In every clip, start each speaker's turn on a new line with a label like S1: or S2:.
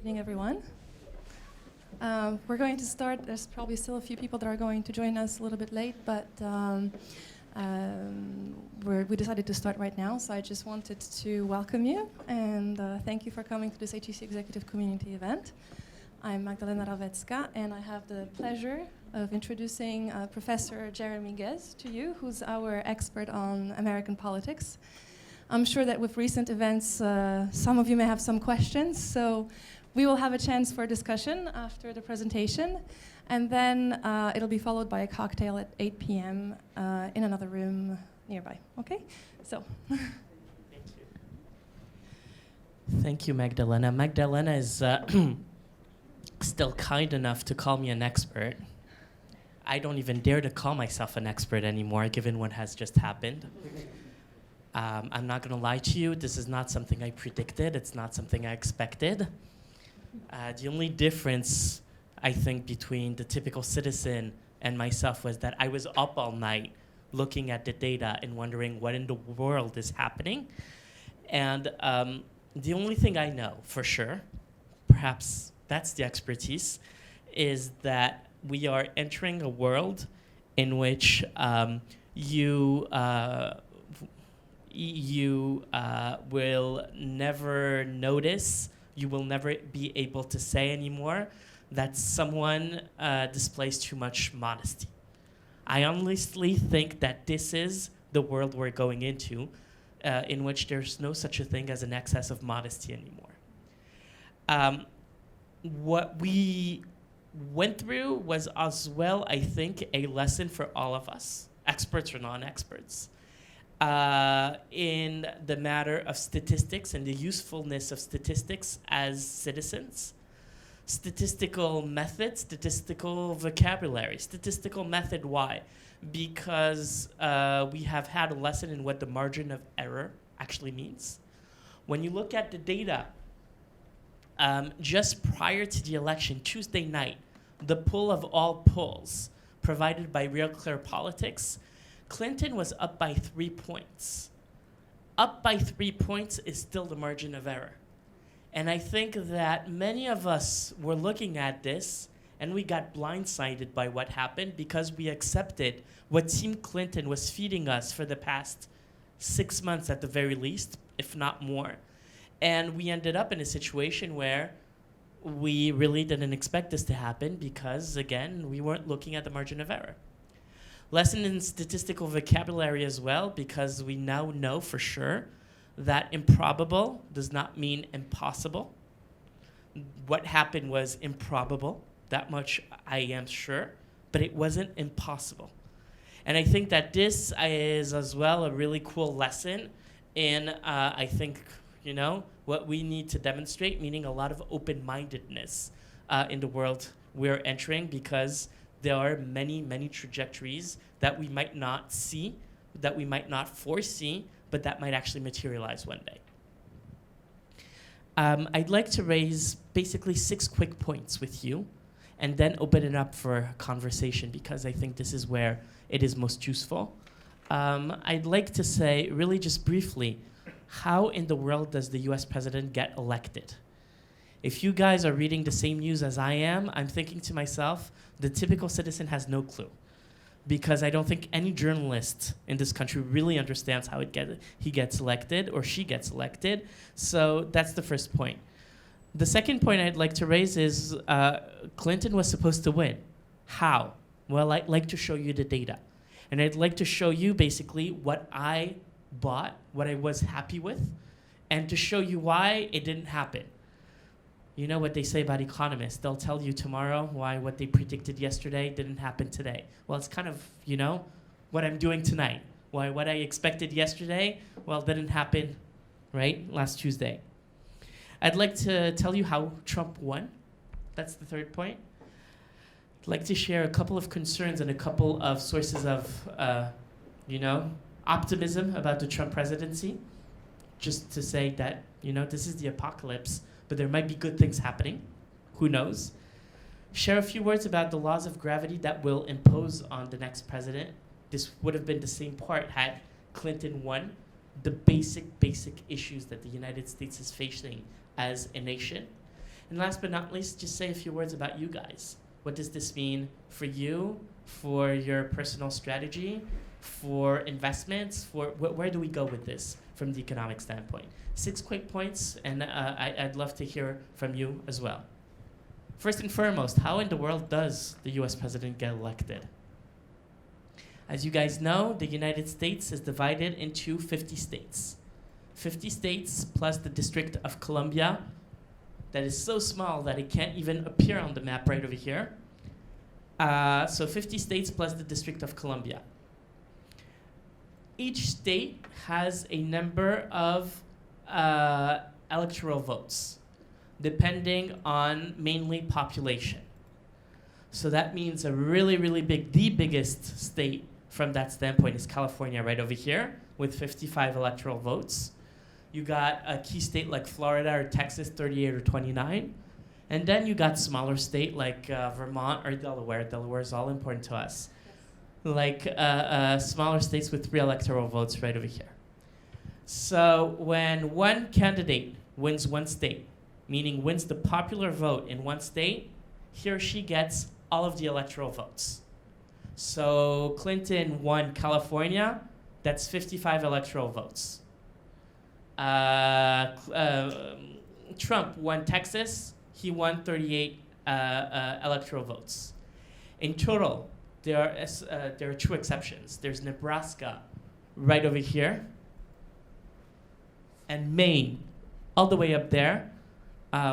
S1: Evening, everyone. We're going to start. There's probably still a few people that are going to join us a little bit late, but we decided to start right now. So I just wanted to welcome you and thank you for coming to this HEC Executive Community event. I'm Magdalena Magdalene, and I have the pleasure of introducing Professor Jeremy Ghez to you, who's our expert on American politics. I'm sure that with recent events, some of you may have some questions, so we will have a chance for discussion after the presentation, and then it'll be followed by a cocktail at 8 p.m. In another room nearby. Okay? So.
S2: Thank you. Thank you, Magdalena. Magdalena is still kind enough to call me an expert. I don't even dare to call myself an expert anymore, given what has just happened. I'm not going to lie to you. This is not something I predicted. It's not something I expected. The only difference, I think, between the typical citizen and myself was that I was up all night looking at the data and wondering what in the world is happening. And the only thing I know for sure, perhaps that's the expertise, is that we are entering a world in which you will never notice, you will never be able to say anymore that someone displays too much modesty. I honestly think that this is the world we're going into, in which there's no such a thing as an excess of modesty anymore. What we went through was as well, I think, a lesson for all of us, experts or non-experts, in the matter of statistics and the usefulness of statistics as citizens. Statistical method, statistical vocabulary. Statistical method, why? Because we have had a lesson in what the margin of error actually means. When you look at the data, just prior to the election, Tuesday night, the poll of all polls provided by Real Clear Politics, Clinton was up by 3 points. Up by 3 points is still the margin of error. And I think that many of us were looking at this and we got blindsided by what happened because we accepted what Team Clinton was feeding us for the past 6 months at the very least, if not more. And we ended up in a situation where we really didn't expect this to happen because, again, we weren't looking at the margin of error. Lesson in statistical vocabulary as well, because we now know for sure that improbable does not mean impossible. What happened was improbable, that much I am sure, but it wasn't impossible. And I think that this is as well a really cool lesson in, I think, what we need to demonstrate, meaning a lot of open-mindedness in the world we're entering, because there are many, many trajectories that we might not see, that we might not foresee, but that might actually materialize one day. I'd like to raise basically 6 quick points with you and then open it up for conversation because I think this is where it is most useful. I'd like to say, really just briefly, how in the world does the US president get elected? If you guys are reading the same news as I am, I'm thinking to myself, the typical citizen has no clue. Because I don't think any journalist in this country really understands how he gets elected or she gets elected. So that's the first point. The second point I'd like to raise is Clinton was supposed to win. How? Well, I'd like to show you the data. And I'd like to show you basically what I bought, what I was happy with, and to show you why it didn't happen. You know what they say about economists. They'll tell you tomorrow why what they predicted yesterday didn't happen today. Well, it's kind of, what I'm doing tonight. Why what I expected yesterday, didn't happen, right, last Tuesday. I'd like to tell you how Trump won. That's the third point. I'd like to share a couple of concerns and a couple of sources of, optimism about the Trump presidency. Just to say that, this is the apocalypse, but there might be good things happening. Who knows? Share a few words about the laws of gravity that will impose on the next president. This would have been the same part had Clinton won. The basic issues that the United States is facing as a nation. And last but not least, just say a few words about you guys. What does this mean for you, for your personal strategy, for investments, for where do we go with this from the economic standpoint? 6 quick points, and I'd love to hear from you as well. First and foremost, how in the world does the US president get elected? As you guys know, the United States is divided into 50 states. 50 states plus the District of Columbia, that is so small that it can't even appear on the map right over here. So 50 states plus the District of Columbia. Each state has a number of electoral votes, depending on mainly population. So that means a really, really big, the biggest state from that standpoint is California right over here with 55 electoral votes. You got a key state like Florida or Texas, 38 or 29. And then you got smaller state like Vermont or Delaware. Delaware is all important to us. Like smaller states with 3 electoral votes right over here. So when one candidate wins one state, meaning wins the popular vote in one state, he or she gets all of the electoral votes. So Clinton won California, that's 55 electoral votes. Trump won Texas, he won 38 electoral votes. In total, there are 2 exceptions. There's Nebraska right over here, and Maine all the way up there,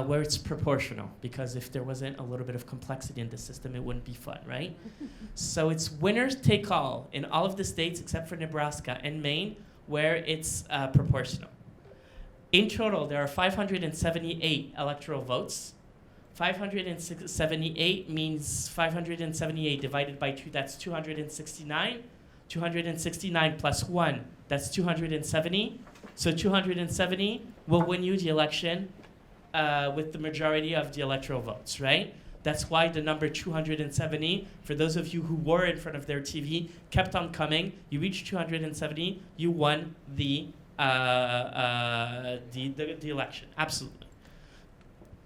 S2: where it's proportional, because if there wasn't a little bit of complexity in the system, it wouldn't be fun, right? So it's winners take all in all of the states except for Nebraska and Maine, where it's proportional. In total, there are 578 electoral votes. 578 means 578 divided by 2, that's 269. 269 plus 1, that's 270. So 270 will win you the election with the majority of the electoral votes, right? That's why the number 270, for those of you who were in front of their TV, kept on coming. You reached 270, you won the election, absolutely.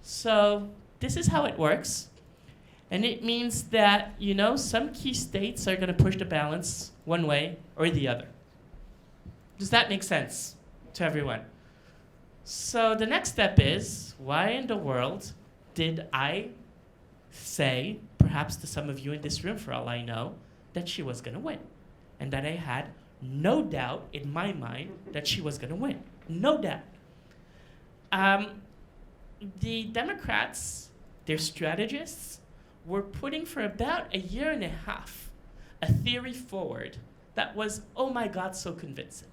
S2: So this is how it works. And it means that, you know, some key states are going to push the balance one way or the other. Does that make sense to everyone? So the next step is, why in the world did I say, perhaps to some of you in this room for all I know, that she was going to win? And that I had no doubt in my mind that she was going to win. No doubt. The Democrats, their strategists, were putting for about a year and a half a theory forward that was, oh my God, so convincing.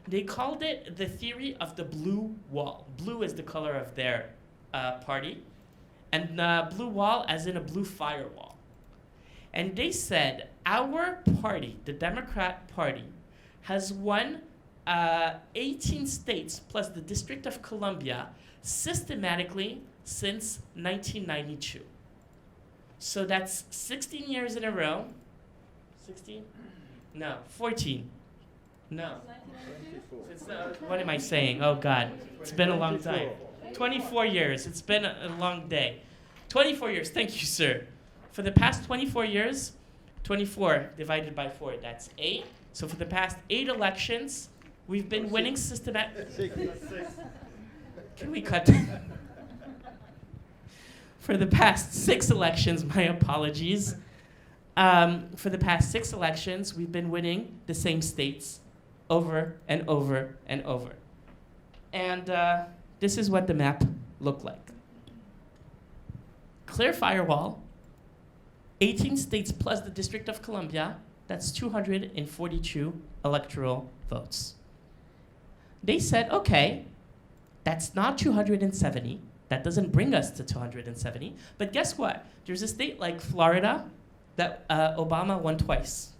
S2: They called it the theory of the blue wall. Blue is the color of their party, and blue wall as in a blue firewall. And they said, our party, the Democrat Party, has won 18 states plus the District of Columbia systematically since 1992. So that's 16 years in a row. 16? No, 14. No. What am I saying? Oh, God. It's been a long time. 24 years. It's been a long day. 24 years. Thank you, sir. For the past 24 years, 24 divided by 4, that's 8. So for the past 8 elections, we've been winning systematically. Can we cut? For the past 6 elections, my apologies. For the past 6 elections, we've been winning the same states over and over and over. And this is what the map looked like. Clear firewall, 18 states plus the District of Columbia, that's 242 electoral votes. They said, okay, that's not 270. That doesn't bring us to 270. But guess what? There's a state like Florida that Obama won twice.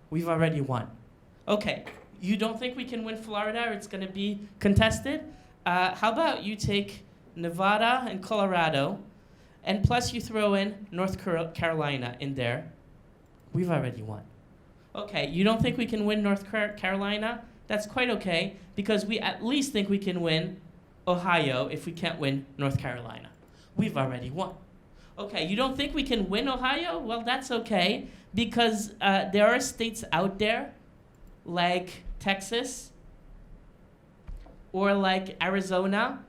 S2: We've already won. Okay, you don't think we can win Florida or it's going to be contested? How about you take Nevada and Colorado, and plus you throw in North Carolina in there? We've already won. Okay, you don't think we can win North Carolina? That's quite okay because we at least think we can win Ohio if we can't win North Carolina. We've already won. Okay, you don't think we can win Ohio? Well, that's okay because there are states out there like Texas or like Arizona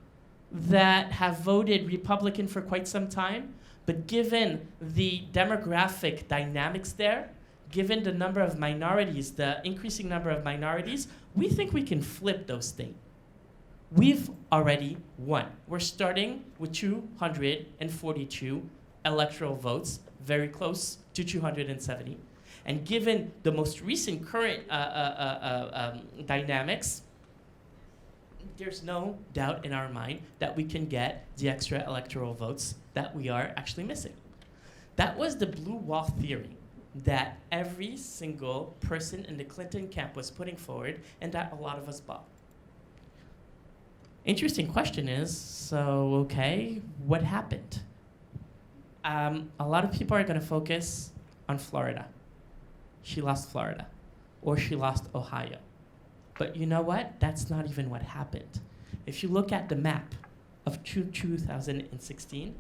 S2: that have voted Republican for quite some time, but given the demographic dynamics there, given the number of minorities, the increasing number of minorities, we think we can flip those states. We've already won. We're starting with 242 electoral votes, very close to 270. And given the most recent current dynamics, there's no doubt in our mind that we can get the extra electoral votes that we are actually missing. That was the blue wall theory that every single person in the Clinton camp was putting forward and that a lot of us bought. Interesting question is, so okay, what happened? A lot of people are going to focus on Florida. She lost Florida, or she lost Ohio. But you know what? That's not even what happened. If you look at the map of 2016,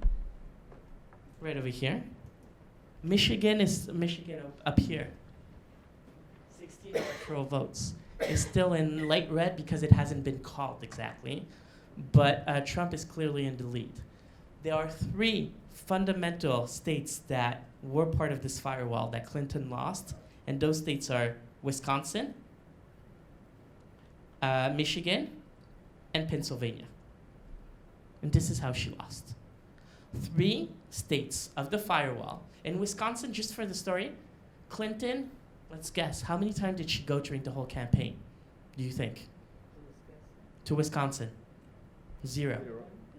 S2: right over here, Michigan up here. 16 electoral votes. Is still in light red because it hasn't been called exactly, but Trump is clearly in the lead. There are 3 fundamental states that were part of this firewall that Clinton lost, and those states are Wisconsin, Michigan, and Pennsylvania. And this is how she lost. 3 states of the firewall. In Wisconsin, just for the story, Clinton, let's guess, how many times did she go during the whole campaign, do you think? To Wisconsin? 0.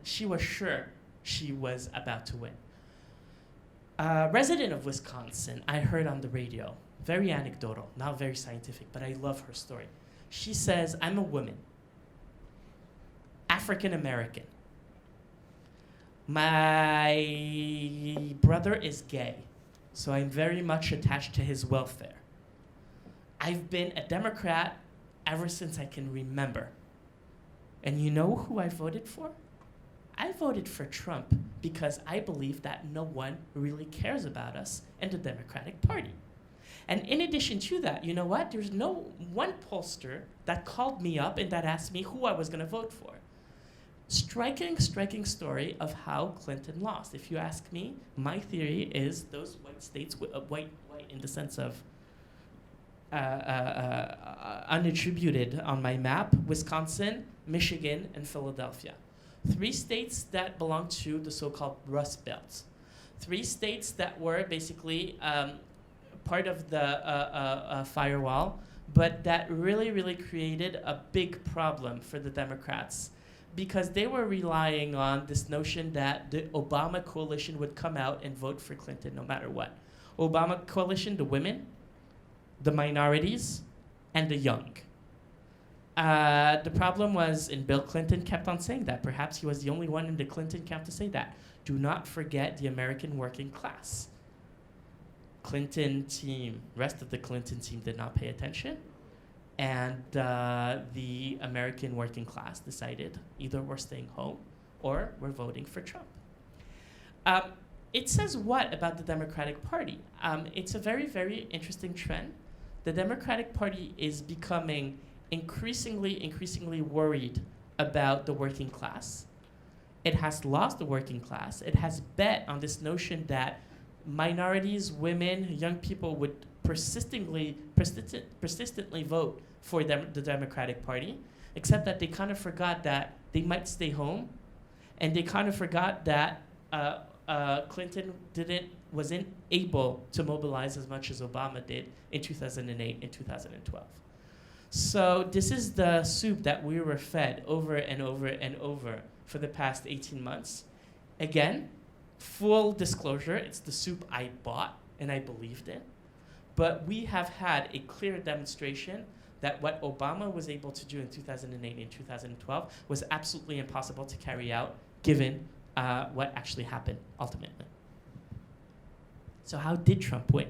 S2: She was sure she was about to win. A resident of Wisconsin, I heard on the radio, very anecdotal, not very scientific, but I love her story. She says, I'm a woman, African American. My brother is gay, so I'm very much attached to his welfare. I've been a Democrat ever since I can remember. And you know who I voted for? I voted for Trump because I believe that no one really cares about us and the Democratic Party. And in addition to that, you know what? There's no one pollster that called me up and that asked me who I was going to vote for. Striking story of how Clinton lost. If you ask me, my theory is those white states, white in the sense of unattributed on my map, Wisconsin, Michigan, and Philadelphia. 3 states that belong to the so-called Rust Belt. 3 states that were basically part of the firewall, but that really created a big problem for the Democrats because they were relying on this notion that the Obama coalition would come out and vote for Clinton no matter what. Obama coalition, the women, the minorities, and the young. The problem was, and Bill Clinton kept on saying that, perhaps he was the only one in the Clinton camp to say that, do not forget the American working class. Clinton team, rest of the Clinton team did not pay attention, and the American working class decided either we're staying home or we're voting for Trump. It says what about the Democratic Party? It's a very interesting trend. The Democratic Party is becoming increasingly worried about the working class. It has lost the working class. It has bet on this notion that minorities, women, young people would persistently vote for the Democratic Party, except that they kind of forgot that they might stay home, and they kind of forgot that Clinton wasn't able to mobilize as much as Obama did in 2008 and 2012. So this is the soup that we were fed over and over for the past 18 months. Again, full disclosure, it's the soup I bought and I believed in. But we have had a clear demonstration that what Obama was able to do in 2008 and 2012 was absolutely impossible to carry out given what actually happened ultimately. So how did Trump win?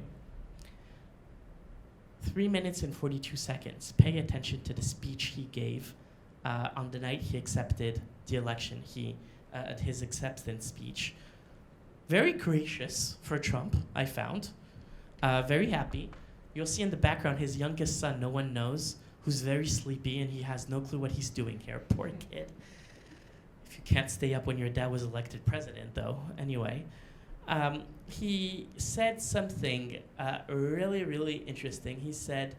S2: 3 minutes and 42 seconds. Pay attention to the speech he gave on the night he accepted the election. His acceptance speech. Very gracious for Trump, I found. Very happy. You'll see in the background his youngest son, no one knows, who's very sleepy and he has no clue what he's doing here. Poor kid. If you can't stay up when your dad was elected president, though. Anyway, he said something really, really interesting. He said,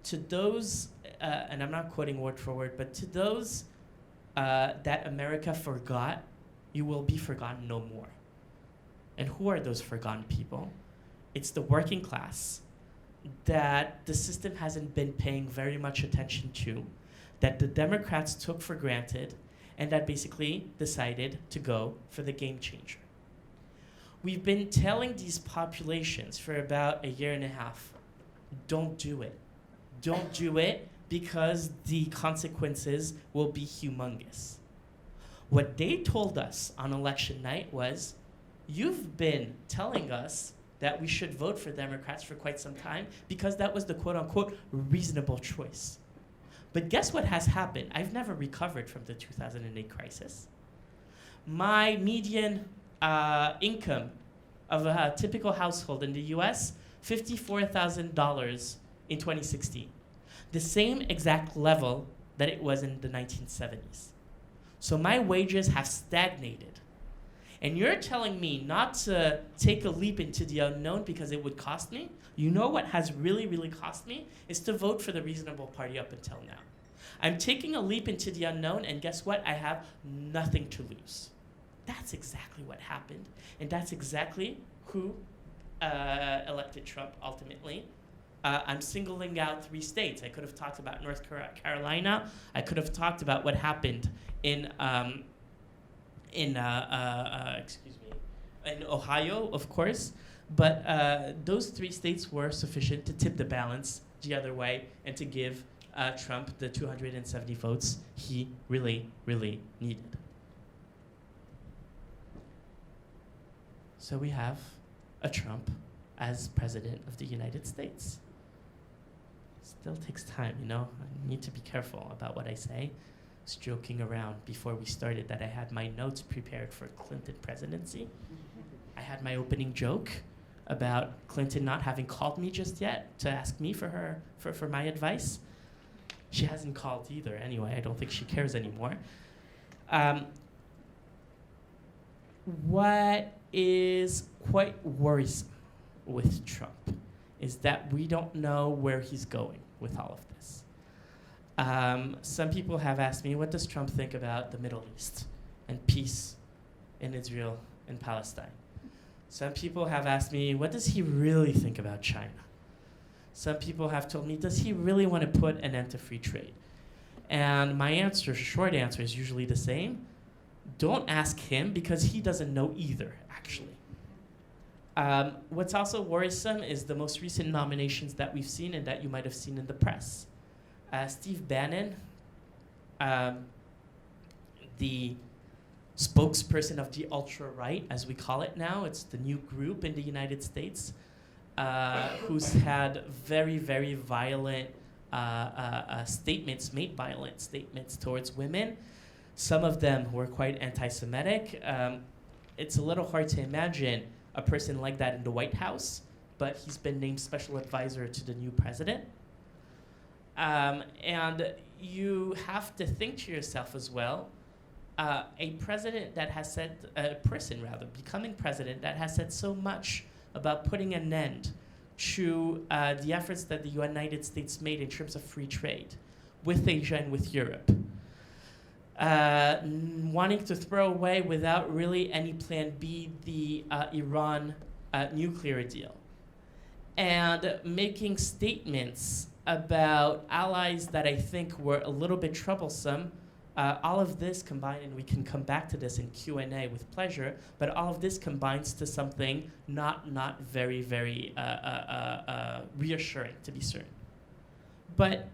S2: to those, and I'm not quoting word for word, but to those that America forgot, you will be forgotten no more. And who are those forgotten people? It's the working class that the system hasn't been paying very much attention to, that the Democrats took for granted, and that basically decided to go for the game changer. We've been telling these populations for about a year and a half, don't do it. Don't do it because the consequences will be humongous. What they told us on election night was, you've been telling us that we should vote for Democrats for quite some time because that was the quote-unquote reasonable choice. But guess what has happened? I've never recovered from the 2008 crisis. My median income of a typical household in the US, $54,000 in 2016. The same exact level that it was in the 1970s. So my wages have stagnated. And you're telling me not to take a leap into the unknown because it would cost me? You know what has really, really cost me? Is to vote for the reasonable party up until now. I'm taking a leap into the unknown, and guess what? I have nothing to lose. That's exactly what happened. And that's exactly who elected Trump ultimately. I'm singling out 3 states. I could have talked about North Carolina. I could have talked about what happened in Ohio, of course. But those 3 states were sufficient to tip the balance the other way and to give Trump the 270 votes he really, really needed. So we have a Trump as president of the United States. Still takes time, you know? I need to be careful about what I say. I was joking around before we started that I had my notes prepared for Clinton presidency. I had my opening joke about Clinton not having called me just yet to ask me for my advice. She hasn't called either anyway. I don't think she cares anymore. What is quite worrisome with Trump is that we don't know where he's going with all of this. Some people have asked me, what does Trump think about the Middle East and peace in Israel and Palestine? Some people have asked me, what does he really think about China? Some people have told me, does he really want to put an end to free trade? And my answer, short answer, is usually the same. Don't ask him because he doesn't know either, actually. What's also worrisome is the most recent nominations that we've seen and that you might have seen in the press. Steve Bannon, the spokesperson of the ultra-right, as we call it now, it's the new group in the United States, who's had very, very violent statements, made violent statements towards women. Some of them were quite anti-Semitic. It's a little hard to imagine a person like that in the White House, but he's been named special advisor to the new president. And you have to think to yourself as well, a president that has said, a person rather, becoming president that has said so much about putting an end to the efforts that the United States made in terms of free trade with Asia and with Europe. Wanting to throw away without really any plan B the Iran nuclear deal. And making statements about allies that I think were a little bit troublesome. All of this combined, and we can come back to this in Q&A with pleasure, but all of this combines to something not very, very reassuring, to be certain. But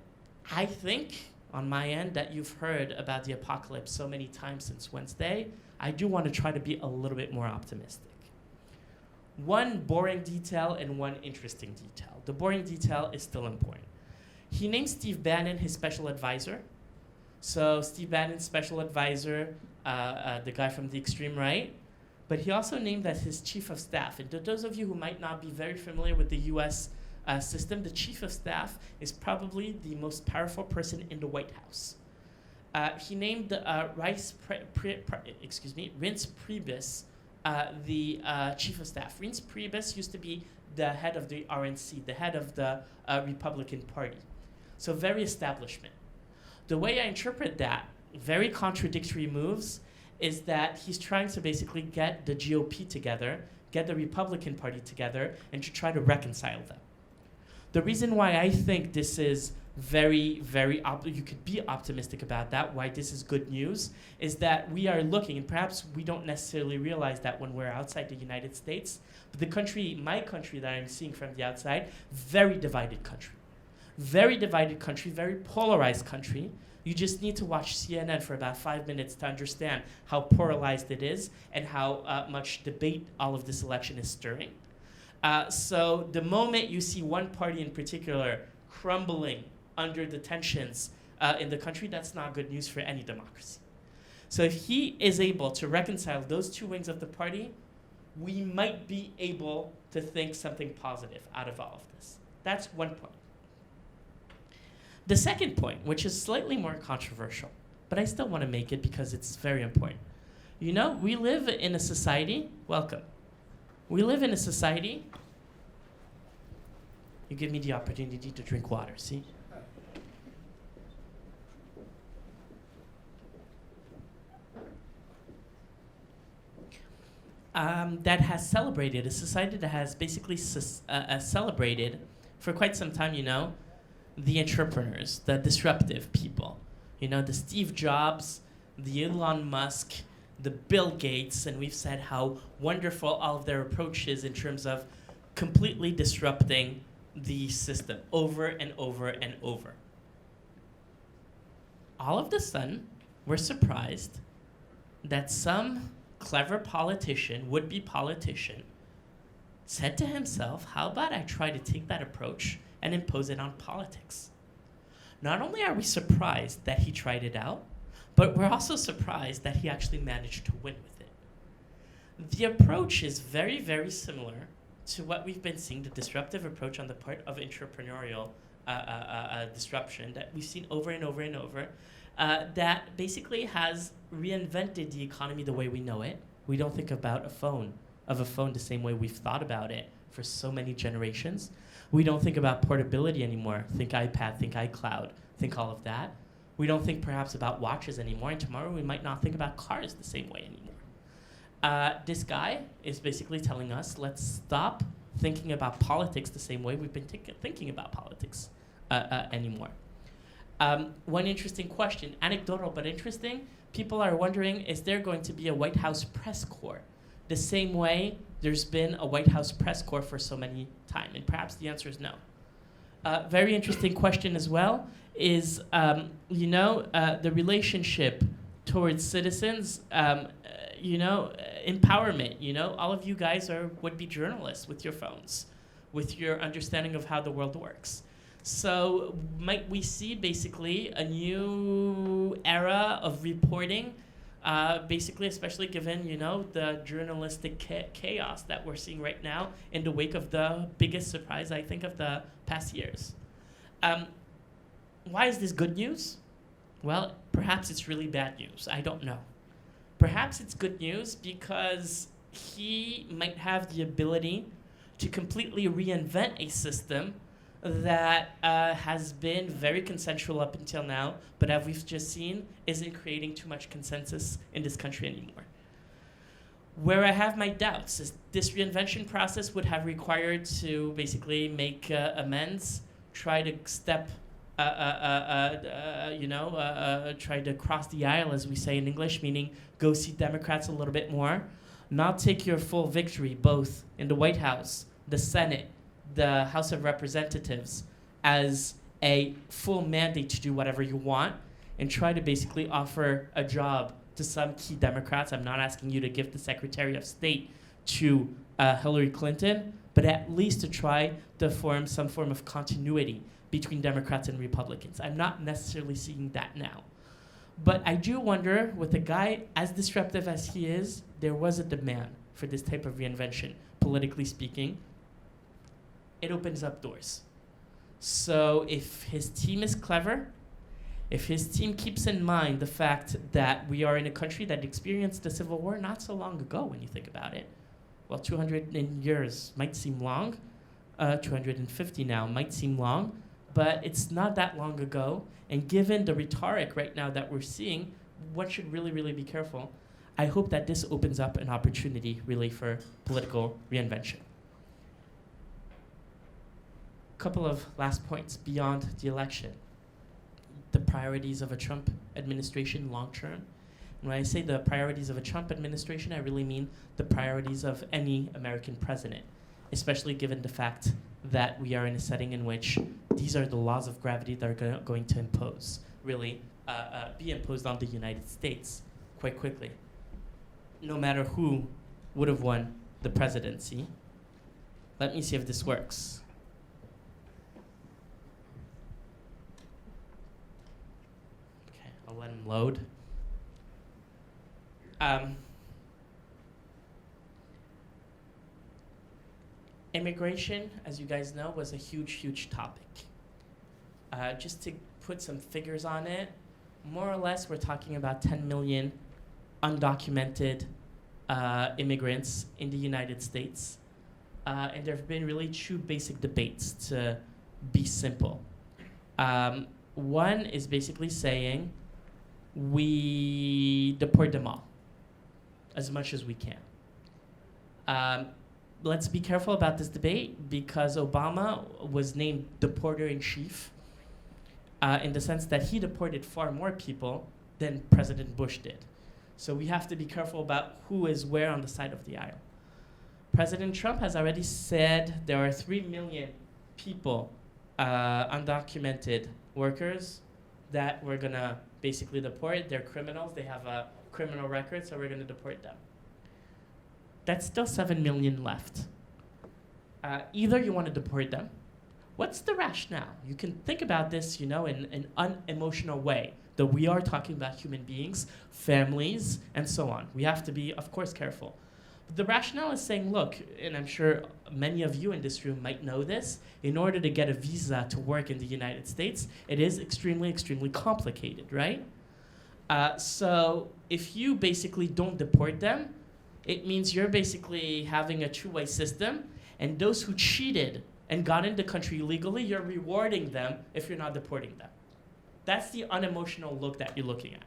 S2: I think, on my end, that you've heard about the apocalypse so many times since Wednesday. I do want to try to be a little bit more optimistic. one boring detail and one interesting detail. The boring detail is still important. He named Steve Bannon his special advisor. So Steve Bannon's special advisor, the guy from the extreme right, but he also named that his chief of staff. And to those of you who might not be very familiar with the US system, the chief of staff is probably the most powerful person in the White House. He named Reince Priebus the chief of staff. Reince Priebus used to be the head of the RNC, the head of the Republican Party. So very establishment. The way I interpret that, very contradictory moves, is that he's trying to basically get the GOP together, get the Republican Party together, and to try to reconcile them. The reason why I think this is you could be optimistic about that, why this is good news, is that we are looking, and perhaps we don't necessarily realize that when we're outside the United States, but the country, my country that I'm seeing from the outside, very divided country. Very divided country, very polarized country. You just need to watch CNN for about 5 minutes to understand how polarized it is and how much debate all of this election is stirring. So the moment you see one party in particular crumbling under the tensions in the country, that's not good news for any democracy. So if he is able to reconcile those two wings of the party, we might be able to think something positive out of all of this. That's one point. The second point, which is slightly more controversial, but I still want to make it because it's very important. You know, we live in a society, welcome. We live in a society, you give me the opportunity to drink water, see? That has celebrated, a society that has basically celebrated for quite some time, you know, the entrepreneurs, the disruptive people. You know, the Steve Jobs, the Elon Musk, the Bill Gates, and we've said how wonderful all of their approach is in terms of completely disrupting the system over and over and over. All of a sudden, we're surprised that some clever politician, would-be politician, said to himself, how about I try to take that approach and impose it on politics? Not only are we surprised that he tried it out, but we're also surprised that he actually managed to win with it. The approach is very, very similar to what we've been seeing, the disruptive approach on the part of entrepreneurial disruption that we've seen over and over and over, that basically has reinvented the economy the way we know it. We don't think about a phone the same way we've thought about it for so many generations. We don't think about portability anymore. Think iPad, think iCloud, think all of that. We don't think perhaps about watches anymore, and tomorrow we might not think about cars the same way anymore. This guy is basically telling us, let's stop thinking about politics the same way we've been thinking about politics anymore. One interesting question, anecdotal but interesting, people are wondering, is there going to be a White House press corps? The same way there's been a White House press corps for so many time, and perhaps the answer is no. Very interesting question as well is, the relationship towards citizens, empowerment. All of you guys would-be journalists with your phones, with your understanding of how the world works. So might we see basically a new era of reporting, basically, especially given, the journalistic chaos that we're seeing right now in the wake of the biggest surprise, I think, of the past years. Why is this good news? Well, perhaps it's really bad news. I don't know. Perhaps it's good news because he might have the ability to completely reinvent a system that has been very consensual up until now, but as we've just seen, isn't creating too much consensus in this country anymore. Where I have my doubts is this reinvention process would have required to basically make amends, try to try to cross the aisle, as we say in English, meaning go see Democrats a little bit more, not take your full victory both in the White House, the Senate, the House of Representatives as a full mandate to do whatever you want, and try to basically offer a job to some key Democrats. I'm not asking you to give the Secretary of State to Hillary Clinton, but at least to try to form some form of continuity between Democrats and Republicans. I'm not necessarily seeing that now. But I do wonder, with a guy as disruptive as he is, there was a demand for this type of reinvention, politically speaking. It opens up doors. So if his team is clever, if his team keeps in mind the fact that we are in a country that experienced a civil war not so long ago, when you think about it, well, 200 years might seem long, 250 now might seem long, but it's not that long ago. And given the rhetoric right now that we're seeing, one should really, really be careful. I hope that this opens up an opportunity really for political reinvention. Couple of last points beyond the election. The priorities of a Trump administration long term. And when I say the priorities of a Trump administration, I really mean the priorities of any American president, especially given the fact that we are in a setting in which these are the laws of gravity that are going to impose, really be imposed on the United States quite quickly. No matter who would have won the presidency. Let me see if this works. Okay, I'll let him load. Immigration, as you guys know, was a huge, huge topic. Just to put some figures on it, more or less we're talking about 10 million undocumented immigrants in the United States. And there have been really two basic debates, to be simple. One is basically saying we deport them all as much as we can. Let's be careful about this debate because Obama was named deporter-in-chief in the sense that he deported far more people than President Bush did. So we have to be careful about who is where on the side of the aisle. President Trump has already said there are 3 million people, undocumented workers, that we're gonna basically deport. They're criminals, they have a criminal record, so we're gonna deport them. That's still 7 million left. Either you want to deport them. What's the rationale? You can think about this, in an unemotional way, that we are talking about human beings, families, and so on. We have to be, of course, careful. But the rationale is saying, look, and I'm sure many of you in this room might know this, in order to get a visa to work in the United States, it is extremely, extremely complicated, right? So if you basically don't deport them, it means you're basically having a two-way system, and those who cheated and got into the country illegally, you're rewarding them if you're not deporting them. That's the unemotional look that you're looking at.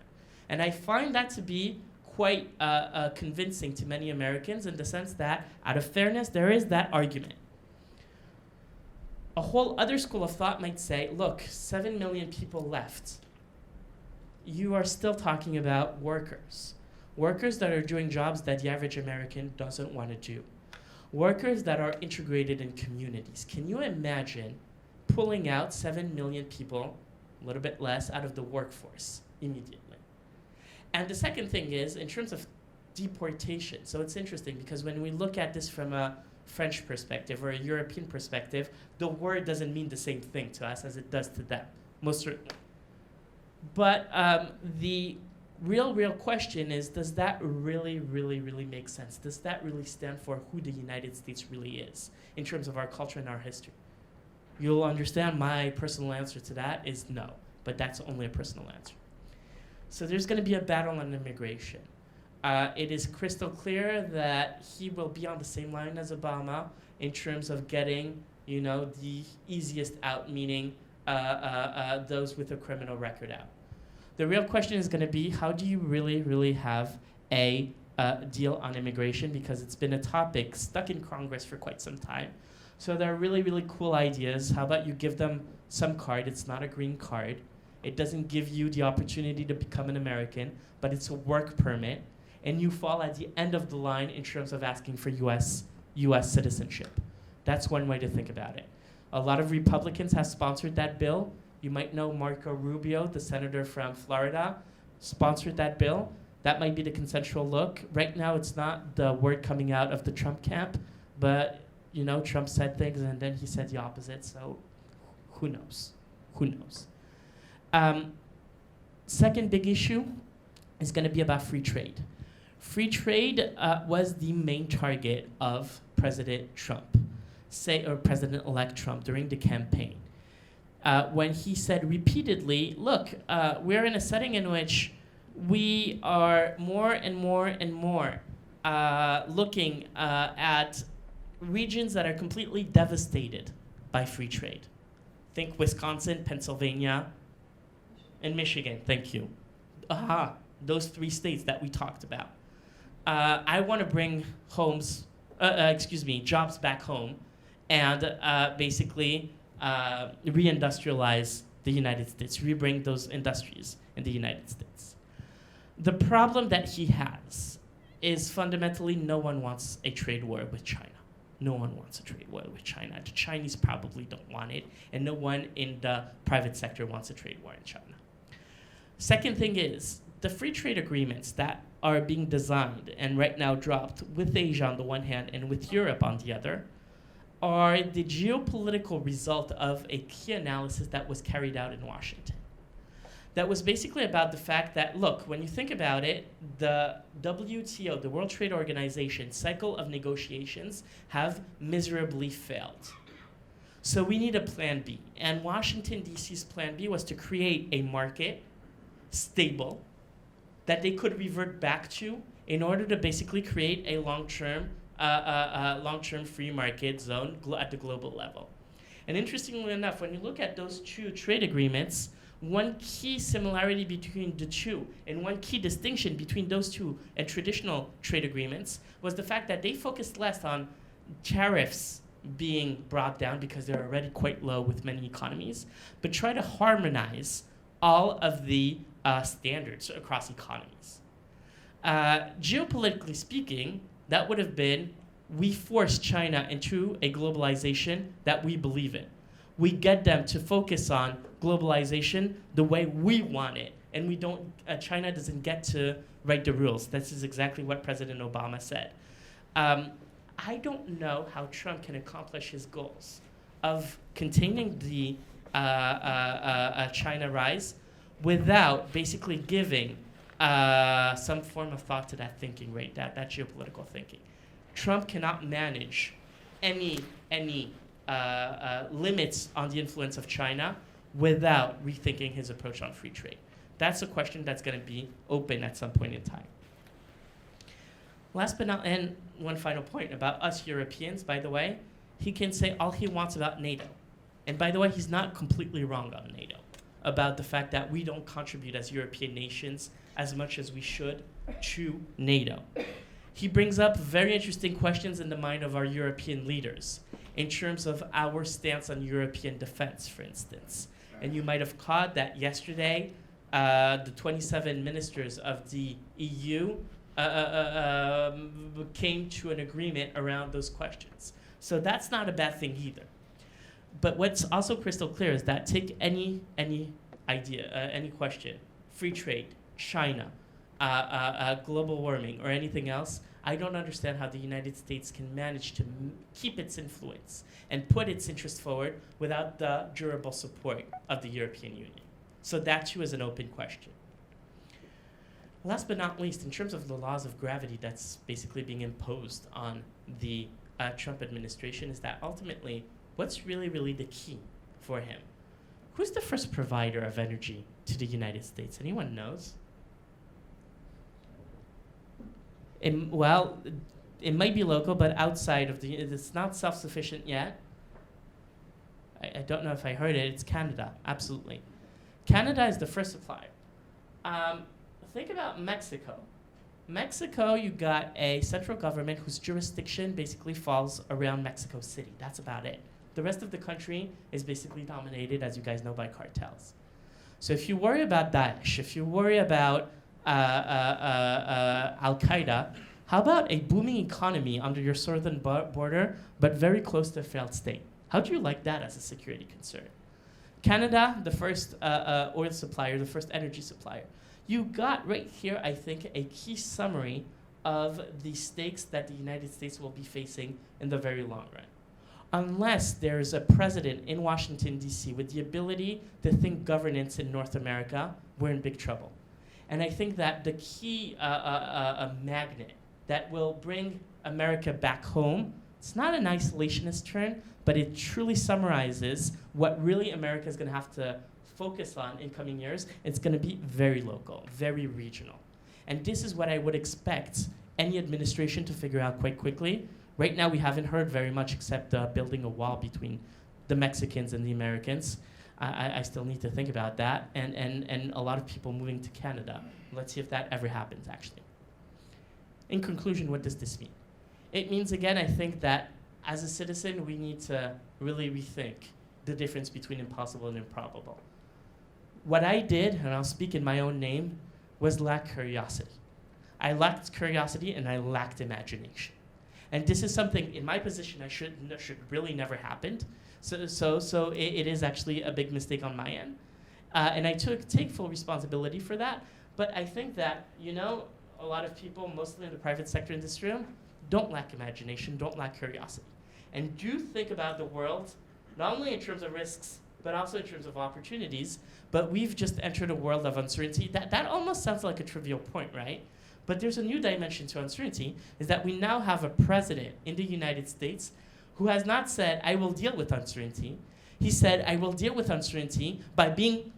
S2: And I find that to be quite convincing to many Americans in the sense that, out of fairness, there is that argument. A whole other school of thought might say, look, 7 million people left. You are still talking about workers. Workers that are doing jobs that the average American doesn't want to do. Workers that are integrated in communities. Can you imagine pulling out 7 million people, a little bit less, out of the workforce immediately? And the second thing is, in terms of deportation, so it's interesting because when we look at this from a French perspective or a European perspective, the word doesn't mean the same thing to us as it does to them, most certainly. But the real question is, does that really, really, really make sense? Does that really stand for who the United States really is in terms of our culture and our history? You'll understand my personal answer to that is no, but that's only a personal answer. So there's going to be a battle on immigration. It is crystal clear that he will be on the same line as Obama in terms of getting, the easiest out, meaning those with a criminal record out. The real question is going to be, how do you really, really have a deal on immigration? Because it's been a topic stuck in Congress for quite some time. So there are really, really cool ideas. How about you give them some card? It's not a green card. It doesn't give you the opportunity to become an American, but it's a work permit. And you fall at the end of the line in terms of asking for US citizenship. That's one way to think about it. A lot of Republicans have sponsored that bill. You might know Marco Rubio, the senator from Florida, sponsored that bill. That might be the consensual look. Right now, it's not the word coming out of the Trump camp, but Trump said things and then he said the opposite. So, who knows? Who knows? Second big issue is going to be about free trade. Free trade was the main target of President Trump, or President-elect Trump during the campaign, when he said repeatedly, look, we're in a setting in which we are more and more and more looking at regions that are completely devastated by free trade. Think Wisconsin, Pennsylvania, and Michigan. Thank you. Those 3 states that we talked about. I want to bring jobs back home and basically reindustrialize the United States, rebring those industries in the United States. The problem that he has is fundamentally no one wants a trade war with China. No one wants a trade war with China. The Chinese probably don't want it, and no one in the private sector wants a trade war in China. Second thing is, the free trade agreements that are being designed and right now dropped with Asia on the one hand and with Europe on the other are the geopolitical result of a key analysis that was carried out in Washington. That was basically about the fact that, look, when you think about it, the WTO, the World Trade Organization, cycle of negotiations have miserably failed. So we need a plan B. And Washington, D.C.'s plan B was to create a market, stable, that they could revert back to in order to basically create a long-term free market zone at the global level. And interestingly enough, when you look at those 2 trade agreements, one key similarity between the 2 and one key distinction between those 2 and traditional trade agreements was the fact that they focused less on tariffs being brought down because they're already quite low with many economies, but try to harmonize all of the standards across economies. Geopolitically speaking, that would have been, we force China into a globalization that we believe in. We get them to focus on globalization the way we want it, and we don't. China doesn't get to write the rules. This is exactly what President Obama said. I don't know how Trump can accomplish his goals of containing the China rise without basically giving some form of thought to that thinking, right? That geopolitical thinking. Trump cannot manage any limits on the influence of China without rethinking his approach on free trade. That's a question that's going to be open at some point in time. Last but not, and one final point about us Europeans, by the way, he can say all he wants about NATO. And by the way, he's not completely wrong on NATO, about the fact that we don't contribute as European nations as much as we should to NATO. He brings up very interesting questions in the mind of our European leaders in terms of our stance on European defense, for instance. And you might have caught that yesterday, the 27 ministers of the EU came to an agreement around those questions. So that's not a bad thing either. But what's also crystal clear is that take any idea, any question, free trade, China, global warming, or anything else, I don't understand how the United States can manage to keep its influence and put its interest forward without the durable support of the European Union. So that too is an open question. Last but not least, in terms of the laws of gravity that's basically being imposed on the Trump administration, is that ultimately, what's really the key for him? Who's the first provider of energy to the United States? Anyone knows? Well, it might be local, but outside of it's not self-sufficient yet. I don't know if I heard it. It's Canada, absolutely. Canada is the first supplier. Think about Mexico. Mexico, you got a central government whose jurisdiction basically falls around Mexico City. That's about it. The rest of the country is basically dominated, as you guys know, by cartels. So if you worry about Daesh, if you worry about Al-Qaeda, how about a booming economy under your southern border, but very close to a failed state? How do you like that as a security concern? Canada, the first oil supplier, the first energy supplier. You got right here, I think, a key summary of the stakes that the United States will be facing in the very long run. Unless there's a president in Washington, D.C. with the ability to think governance in North America, we're in big trouble. And I think that the key magnet that will bring America back home, it's not an isolationist turn, but it truly summarizes what really America is going to have to focus on in coming years. It's going to be very local, very regional. And this is what I would expect any administration to figure out quite quickly. Right now, we haven't heard very much except building a wall between the Mexicans and the Americans. I still need to think about that. And a lot of people moving to Canada. Let's see if that ever happens, actually. In conclusion, what does this mean? It means, again, I think that as a citizen, we need to really rethink the difference between impossible and improbable. What I did, and I'll speak in my own name, was lack curiosity. I lacked curiosity and I lacked imagination. And this is something, in my position, I should really never happened. So it is actually a big mistake on my end. And I take full responsibility for that. But I think that, a lot of people, mostly in the private sector in this room, don't lack imagination, don't lack curiosity. And do think about the world, not only in terms of risks, but also in terms of opportunities. But we've just entered a world of uncertainty. That almost sounds like a trivial point, right? But there's a new dimension to uncertainty, is that we now have a president in the United States who has not said, I will deal with uncertainty. He said, I will deal with uncertainty by being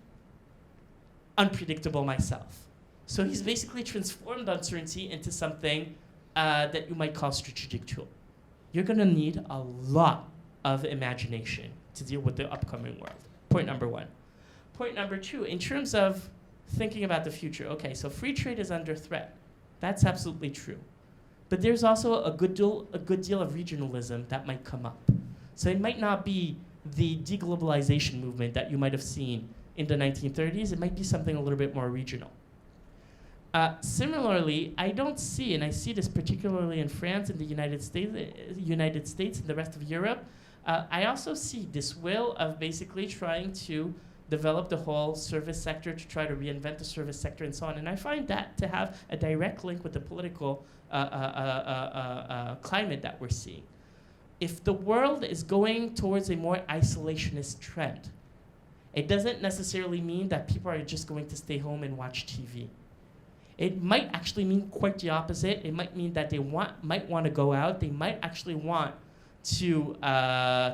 S2: unpredictable myself. So he's basically transformed uncertainty into something that you might call strategic tool. You're going to need a lot of imagination to deal with the upcoming world. Point number one. Point number two, in terms of thinking about the future, okay, so free trade is under threat. That's absolutely true. But there's also a good deal of regionalism that might come up. So it might not be the deglobalization movement that you might have seen in the 1930s. It might be something a little bit more regional. Similarly, I don't see, and I see this particularly in France and the United States and the rest of Europe, I also see this will of basically trying to develop the whole service sector, to try to reinvent the service sector and so on. And I find that to have a direct link with the political climate that we're seeing. If the world is going towards a more isolationist trend, it doesn't necessarily mean that people are just going to stay home and watch TV. It might actually mean quite the opposite. It might mean that they might want to go out. They might actually want to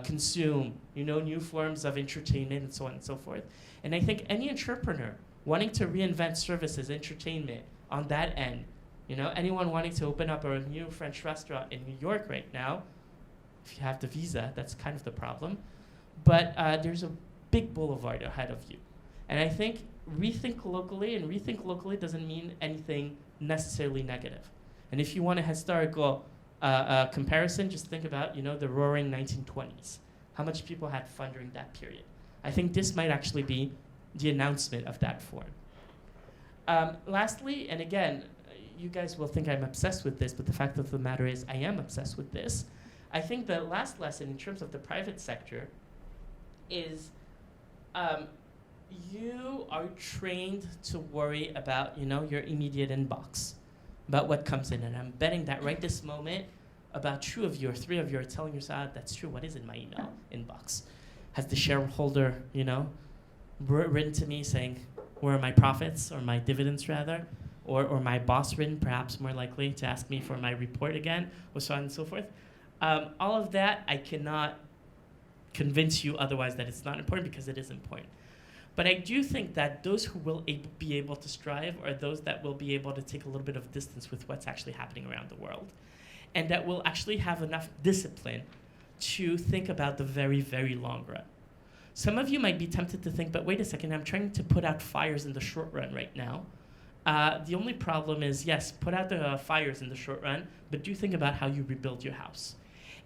S2: consume, new forms of entertainment and so on and so forth. And I think any entrepreneur wanting to reinvent services, entertainment on that end, anyone wanting to open up a new French restaurant in New York right now, if you have the visa, that's kind of the problem. But there's a big boulevard ahead of you. And I think rethink locally doesn't mean anything necessarily negative. And if you want a historical comparison, just think about, the roaring 1920s. How much people had fun during that period. I think this might actually be the announcement of that form. Lastly, and again, you guys will think I'm obsessed with this, but the fact of the matter is I am obsessed with this. I think the last lesson in terms of the private sector is you are trained to worry about, your immediate inbox, about what comes in. And I'm betting that right this moment, about 2 of you or 3 of you are telling yourself, that's true, what is in my email inbox? Has the shareholder, written to me saying, where are my profits, or my dividends rather? Or my boss written, perhaps more likely, to ask me for my report again, or so on and so forth. All of that, I cannot convince you otherwise that it's not important, because it is important. But I do think that those who will be able to strive are those that will be able to take a little bit of distance with what's actually happening around the world, and that will actually have enough discipline to think about the very, very long run. Some of you might be tempted to think, but wait a second, I'm trying to put out fires in the short run right now. The only problem is, yes, put out the fires in the short run, but do think about how you rebuild your house.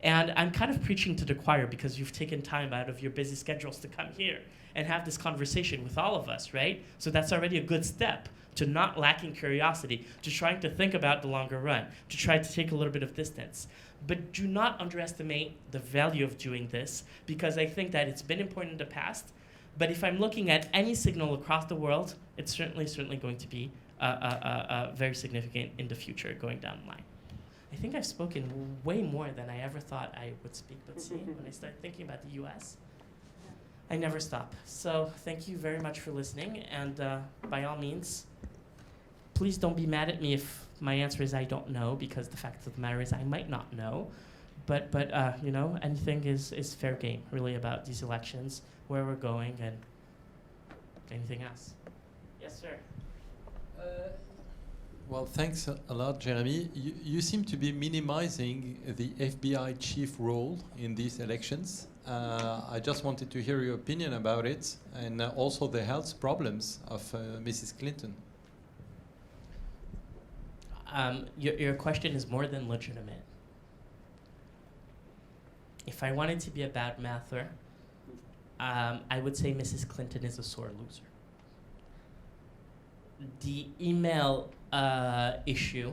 S2: And I'm kind of preaching to the choir, because you've taken time out of your busy schedules to come here and have this conversation with all of us, right? So that's already a good step to not lacking curiosity, to trying to think about the longer run, to try to take a little bit of distance. But do not underestimate the value of doing this, because I think that it's been important in the past, But if I'm looking at any signal across the world, it's certainly going to be very significant in the future going down the line. I think I've spoken way more than I ever thought I would speak, but see, when I start thinking about the US, I never stop. So thank you very much for listening, and by all means, please don't be mad at me if my answer is I don't know, because the fact of the matter is I might not know. But you know, anything is fair game, really, about these elections, where we're going, and anything else. Yes, sir.
S3: Well, thanks a lot, Jeremy. You seem to be minimizing the FBI chief role in these elections. I just wanted to hear your opinion about it, and also the health problems of Mrs. Clinton.
S2: Your question is more than legitimate. If I wanted to be a bad mather, I would say Mrs. Clinton is a sore loser. The email issue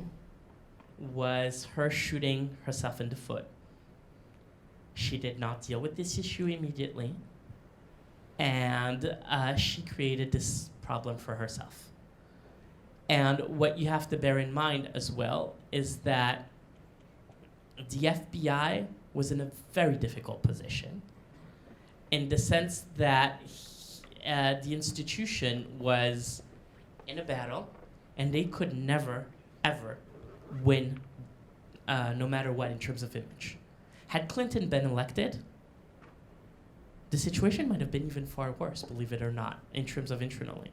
S2: was her shooting herself in the foot. She did not deal with this issue immediately, and she created this problem for herself. And what you have to bear in mind as well is that the FBI was in a very difficult position, in the sense that the institution was in a battle, and they could never, ever win, no matter what, in terms of image. Had Clinton been elected, the situation might have been even far worse, believe it or not, in terms of internally.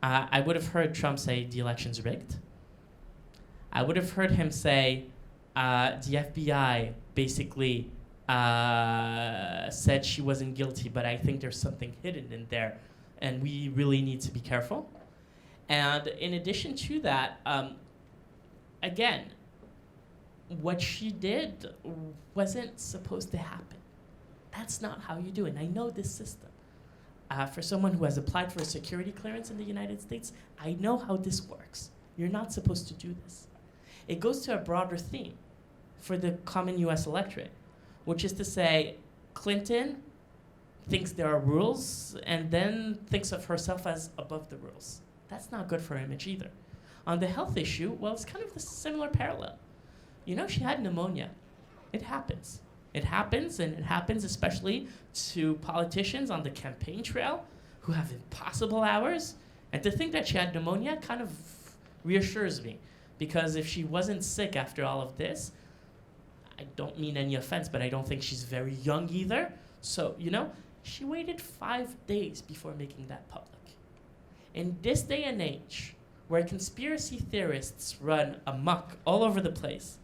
S2: I would have heard Trump say the election's rigged. I would have heard him say the FBI basically said she wasn't guilty, but I think there's something hidden in there, and we really need to be careful. And in addition to that, again, what she did wasn't supposed to happen. That's not how you do it. And I know this system. For someone who has applied for a security clearance in the United States, I know how this works. You're not supposed to do this. It goes to a broader theme for the common US electorate, which is to say, Clinton thinks there are rules and then thinks of herself as above the rules. That's not good for her image either. On the health issue, well, it's kind of the similar parallel. You know, she had pneumonia. It happens. It happens, and it happens especially to politicians on the campaign trail who have impossible hours. And to think that she had pneumonia kind of reassures me, because if she wasn't sick after all of this, I don't mean any offense, but I don't think she's very young either. So, you know, she waited 5 days before making that public. In this day and age, where conspiracy theorists run amok all over the place,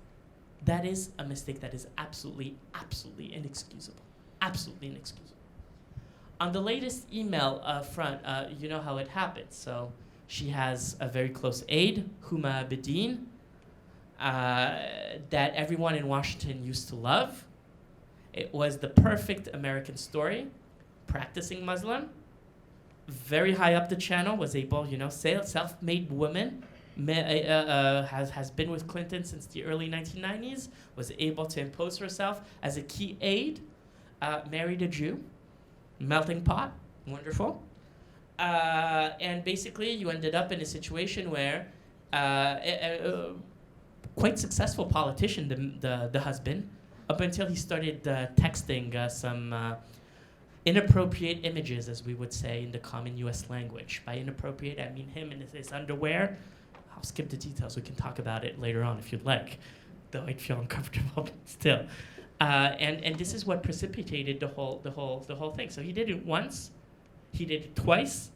S2: that is a mistake that is absolutely, absolutely inexcusable. Absolutely inexcusable. On the latest email front, you know how it happened. So she has a very close aide, Huma Abedin, that everyone in Washington used to love. It was the perfect American story. Practicing Muslim, very high up the channel, was able, you know, self-made woman, has been with Clinton since the early 1990s, was able to impose herself as a key aide, married a Jew, melting pot, wonderful. And basically you ended up in a situation where quite successful politician, the husband, up until he started texting some inappropriate images, as we would say in the common US language. By inappropriate, I mean him in his underwear. I'll skip the details. We can talk about it later on if you'd like, though I'd feel uncomfortable still. And this is what precipitated the whole thing. So he did it once, he did it twice,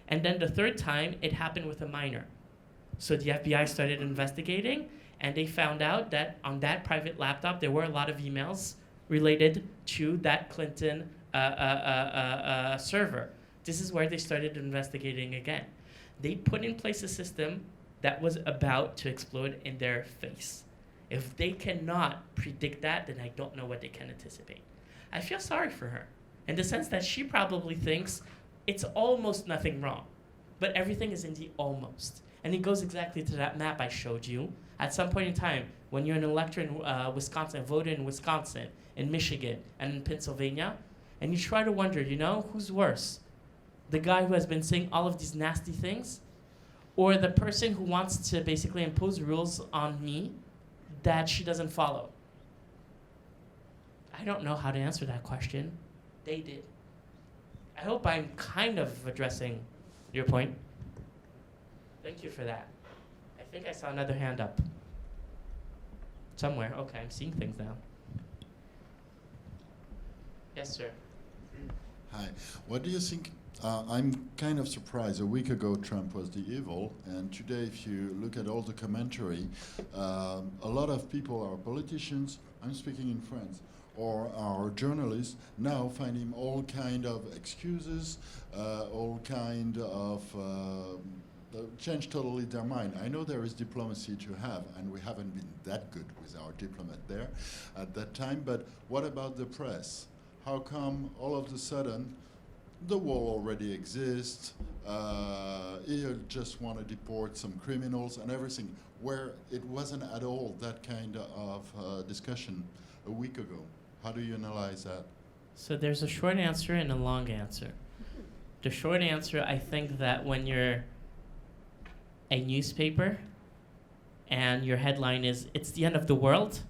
S2: and then the third time it happened with a minor. So the FBI started investigating, and they found out that on that private laptop there were a lot of emails related to that Clinton server. This is where they started investigating again. They put in place a system that was about to explode in their face. If they cannot predict that, then I don't know what they can anticipate. I feel sorry for her, in the sense that she probably thinks it's almost nothing wrong, but everything is in the almost. And it goes exactly to that map I showed you. At some point in time, when you're an elector in Wisconsin, voter in Wisconsin, in Michigan, and in Pennsylvania, and you try to wonder, you know, who's worse? the guy who has been saying all of these nasty things, or the person who wants to basically impose rules on me that she doesn't follow? I don't know how to answer that question. They did. I hope I'm kind of addressing your point. Thank you for that. I think I saw another hand up. Somewhere. Okay, I'm seeing things now. Yes, sir.
S4: Hi. What do you think? I'm kind of surprised. A week ago, Trump was the evil, and today, if you look at all the commentary, a lot of people, our politicians, I'm speaking in France, or our journalists, now find him all kind of excuses, all kind of change totally their mind. I know there is diplomacy to have, and we haven't been that good with our diplomat there at that time, but what about the press? How come all of a sudden the wall already exists, you just want to deport some criminals and everything, where it wasn't at all that kind of discussion a week ago? How do you analyze that?
S2: So there's a short answer and a long answer. The short answer, I think that when you're a newspaper and your headline is, "It's the end of the world,"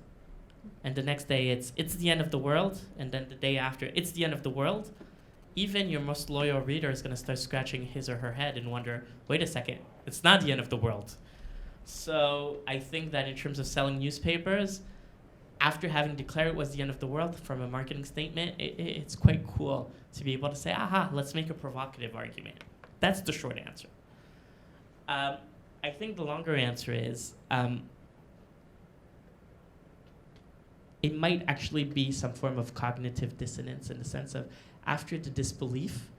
S2: and the next day it's the end of the world, and then the day after, "It's the end of the world," even your most loyal reader is going to start scratching his or her head and wonder, wait a second, it's not the end of the world. So I think that in terms of selling newspapers, after having declared it was the end of the world from a marketing statement, it's quite cool to be able to say, aha, let's make a provocative argument. That's the short answer. I think the longer answer is, it might actually be some form of cognitive dissonance in the sense of, after the disbelief,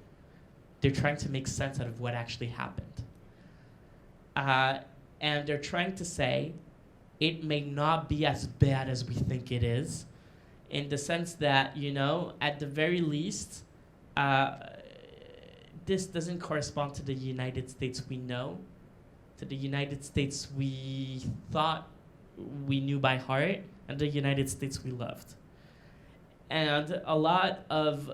S2: they're trying to make sense out of what actually happened. And they're trying to say, it may not be as bad as we think it is, in the sense that, you know, at the very least, this doesn't correspond to the United States we know, to the United States we thought we knew by heart, and the United States we loved. And a lot of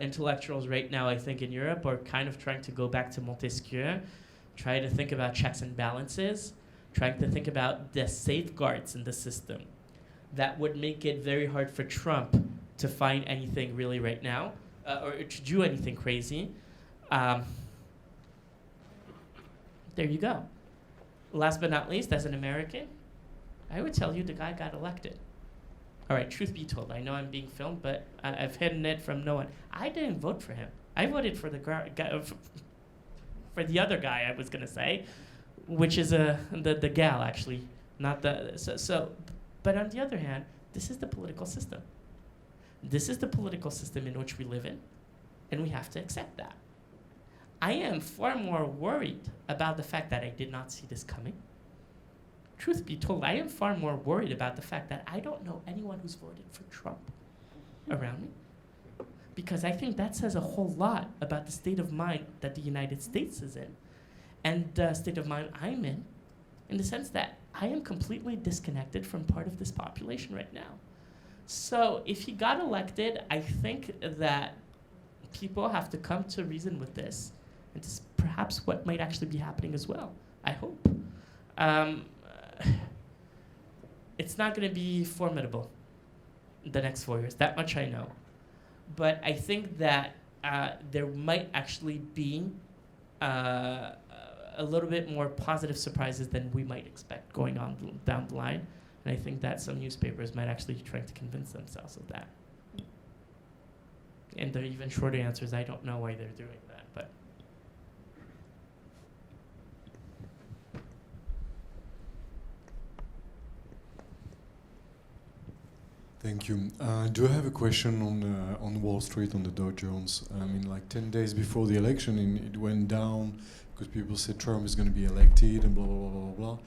S2: intellectuals right now, I think, in Europe are kind of trying to go back to Montesquieu, trying to think about checks and balances, trying to think about the safeguards in the system that would make it very hard for Trump to find anything really right now, or to do anything crazy. There you go. Last but not least, as an American, I would tell you the guy got elected. All right, truth be told, I know I'm being filmed, but I've hidden it from no one. I didn't vote for him. I voted for the guy, for the other guy, I was going to say, which is the gal, actually, not the... But on the other hand, this is the political system. This is the political system in which we live in, and we have to accept that. I am far more worried about the fact that I did not see this coming. Truth be told, I am far more worried about the fact that I don't know anyone who's voted for Trump around me. Because I think that says a whole lot about the state of mind that the United States is in, and the state of mind I'm in the sense that I am completely disconnected from part of this population right now. So if he got elected, I think that people have to come to reason with this, and this is perhaps what might actually be happening as well, I hope. It's not going to be formidable the next 4 years, that much I know. But I think that there might actually be a little bit more positive surprises than we might expect going on down the line. And I think that some newspapers might actually try to convince themselves of that. And the even shorter answers, I don't know why they're doing that, but.
S5: Thank you. Do I have a question on Wall Street, on the Dow Jones? I mean, like 10 days before the election, it went down because people said Trump is going to be elected and blah, blah, blah, blah, blah.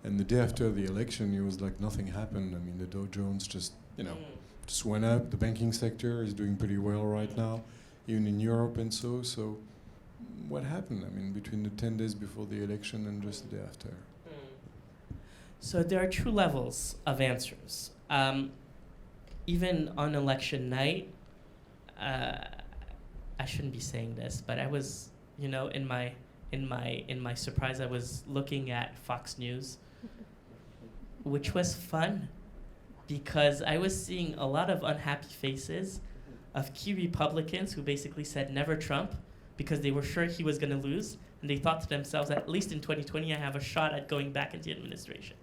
S5: And the day after the election, it was like nothing happened. I mean, the Dow Jones just, just went up. The banking sector is doing pretty well right now, even in Europe and so. So what happened, I mean, between the 10 days before the election and just the day after?
S2: So there are two levels of answers. Even on election night, I shouldn't be saying this, but I was, you know, in my surprise, I was looking at Fox News, which was fun because I was seeing a lot of unhappy faces of key Republicans who basically said never Trump because they were sure he was going to lose, and they thought to themselves, at least in 2020, I have a shot at going back into the administration.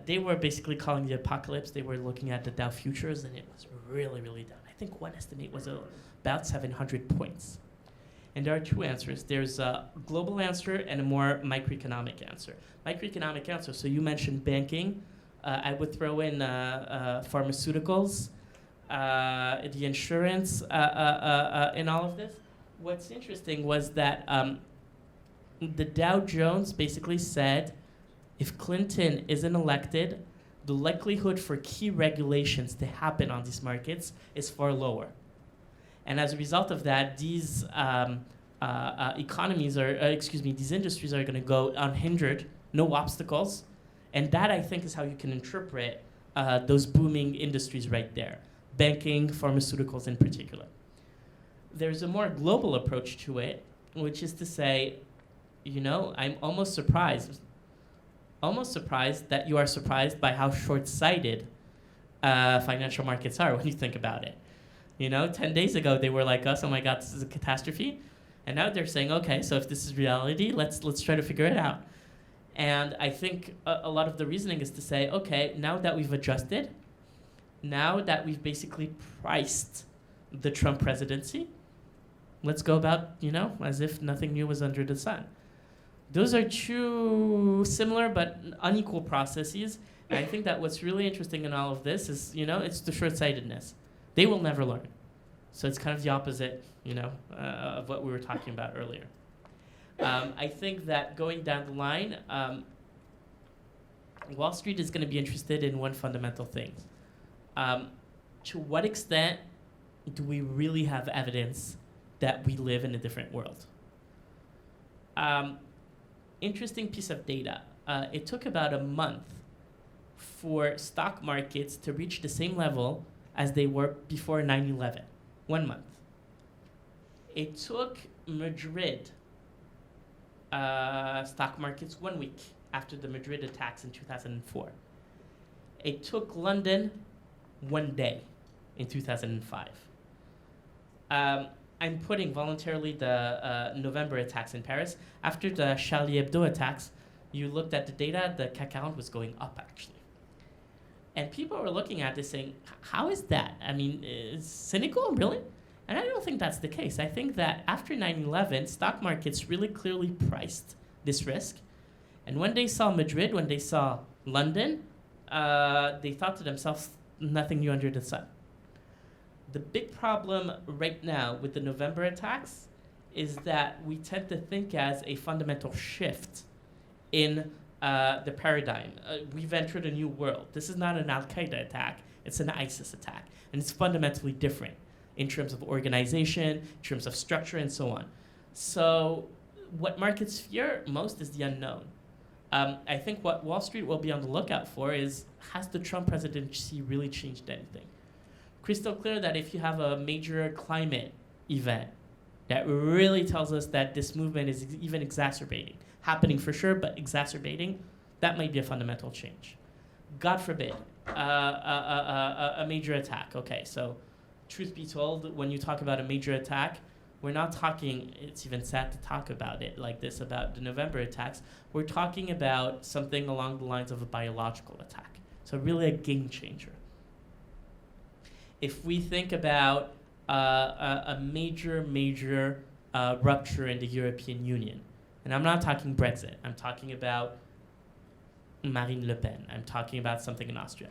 S2: They were basically calling the apocalypse. They were looking at the Dow futures, and it was really, really down. I think one estimate was about 700 points. And there are two answers. There's a global answer and a more microeconomic answer. Microeconomic answer, so you mentioned banking. I would throw in pharmaceuticals, the insurance in all of this. What's interesting was that the Dow Jones basically said if Clinton isn't elected, the likelihood for key regulations to happen on these markets is far lower. And as a result of that, these economies are, these industries are going to go unhindered, no obstacles. And that, I think, is how you can interpret those booming industries right there. Banking, pharmaceuticals in particular. There's a more global approach to it, which is to say, you know, I'm almost surprised that you are surprised by how short-sighted financial markets are when you think about it. You know, 10 days ago, they were like us, oh my God, this is a catastrophe. And now they're saying, okay, so if this is reality, let's try to figure it out. And I think a lot of the reasoning is to say, okay, now that we've adjusted, now that we've basically priced the Trump presidency, let's go about, you know, as if nothing new was under the sun. Those are two similar but unequal processes. And I think that what's really interesting in all of this is, you know, it's the short-sightedness. They will never learn. So it's kind of the opposite, you know, of what we were talking about earlier. I think that going down the line, Wall Street is going to be interested in one fundamental thing. To what extent do we really have evidence that we live in a different world? Interesting piece of data. It took about a month for stock markets to reach the same level as they were before 9/11. 1 month. It took Madrid stock markets 1 week after the Madrid attacks in 2004. It took London 1 day in 2005. I'm putting voluntarily the November attacks in Paris. After the Charlie Hebdo attacks, you looked at the data, the CAC 40 was going up actually. And people were looking at this saying, how is that? I mean, it's cynical, really? And I don't think that's the case. I think that after 9/11, stock markets really clearly priced this risk. And when they saw Madrid, when they saw London, they thought to themselves, nothing new under the sun. The big problem right now with the November attacks is that we tend to think as a fundamental shift in the paradigm. We've entered a new world. This is not an Al-Qaeda attack, it's an ISIS attack. And it's fundamentally different in terms of organization, in terms of structure, and so on. So what markets fear most is the unknown. I think what Wall Street will be on the lookout for is, has the Trump presidency really changed anything? Crystal clear that if you have a major climate event that really tells us that this movement is even exacerbating, happening for sure, but exacerbating, that might be a fundamental change. God forbid, a major attack. Okay, so truth be told, when you talk about a major attack, we're not talking, it's even sad to talk about it like this, about the November attacks. We're talking about something along the lines of a biological attack. So really a game changer. If we think about a major rupture in the European Union, and I'm not talking Brexit, I'm talking about Marine Le Pen, I'm talking about something in Austria.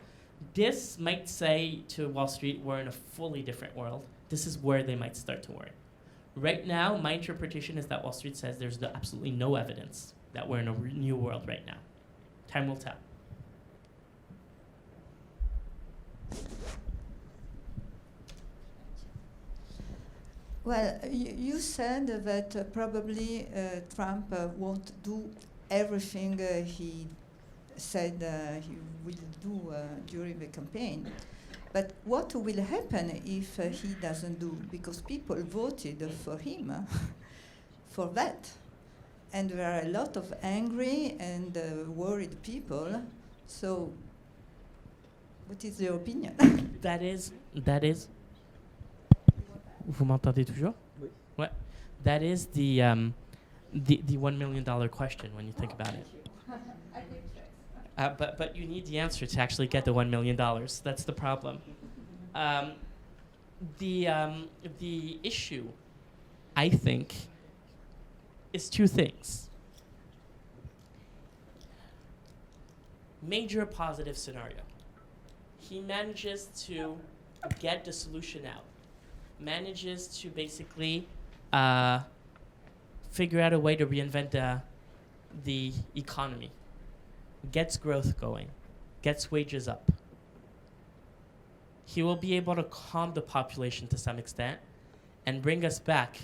S2: This might say to Wall Street, we're in a fully different world. This is where they might start to worry. Right now, my interpretation is that Wall Street says there's absolutely no evidence that we're in a new world right now. Time will tell.
S6: Well, you said that probably Trump won't do everything he said he will do during the campaign. But what will happen if he doesn't do? Because people voted for him for that. And there are a lot of angry and worried people. So, what is your opinion?
S2: That is. Vous m'entendez toujours?
S7: Oui.
S2: Ouais. That is the $1 million question when you think about it. But you need the answer to actually get the $1 million. That's the problem. The issue, I think, is two things. Major positive scenario. He manages to get the solution out. Manages to basically figure out a way to reinvent the economy. Gets growth going. Gets wages up. He will be able to calm the population to some extent and bring us back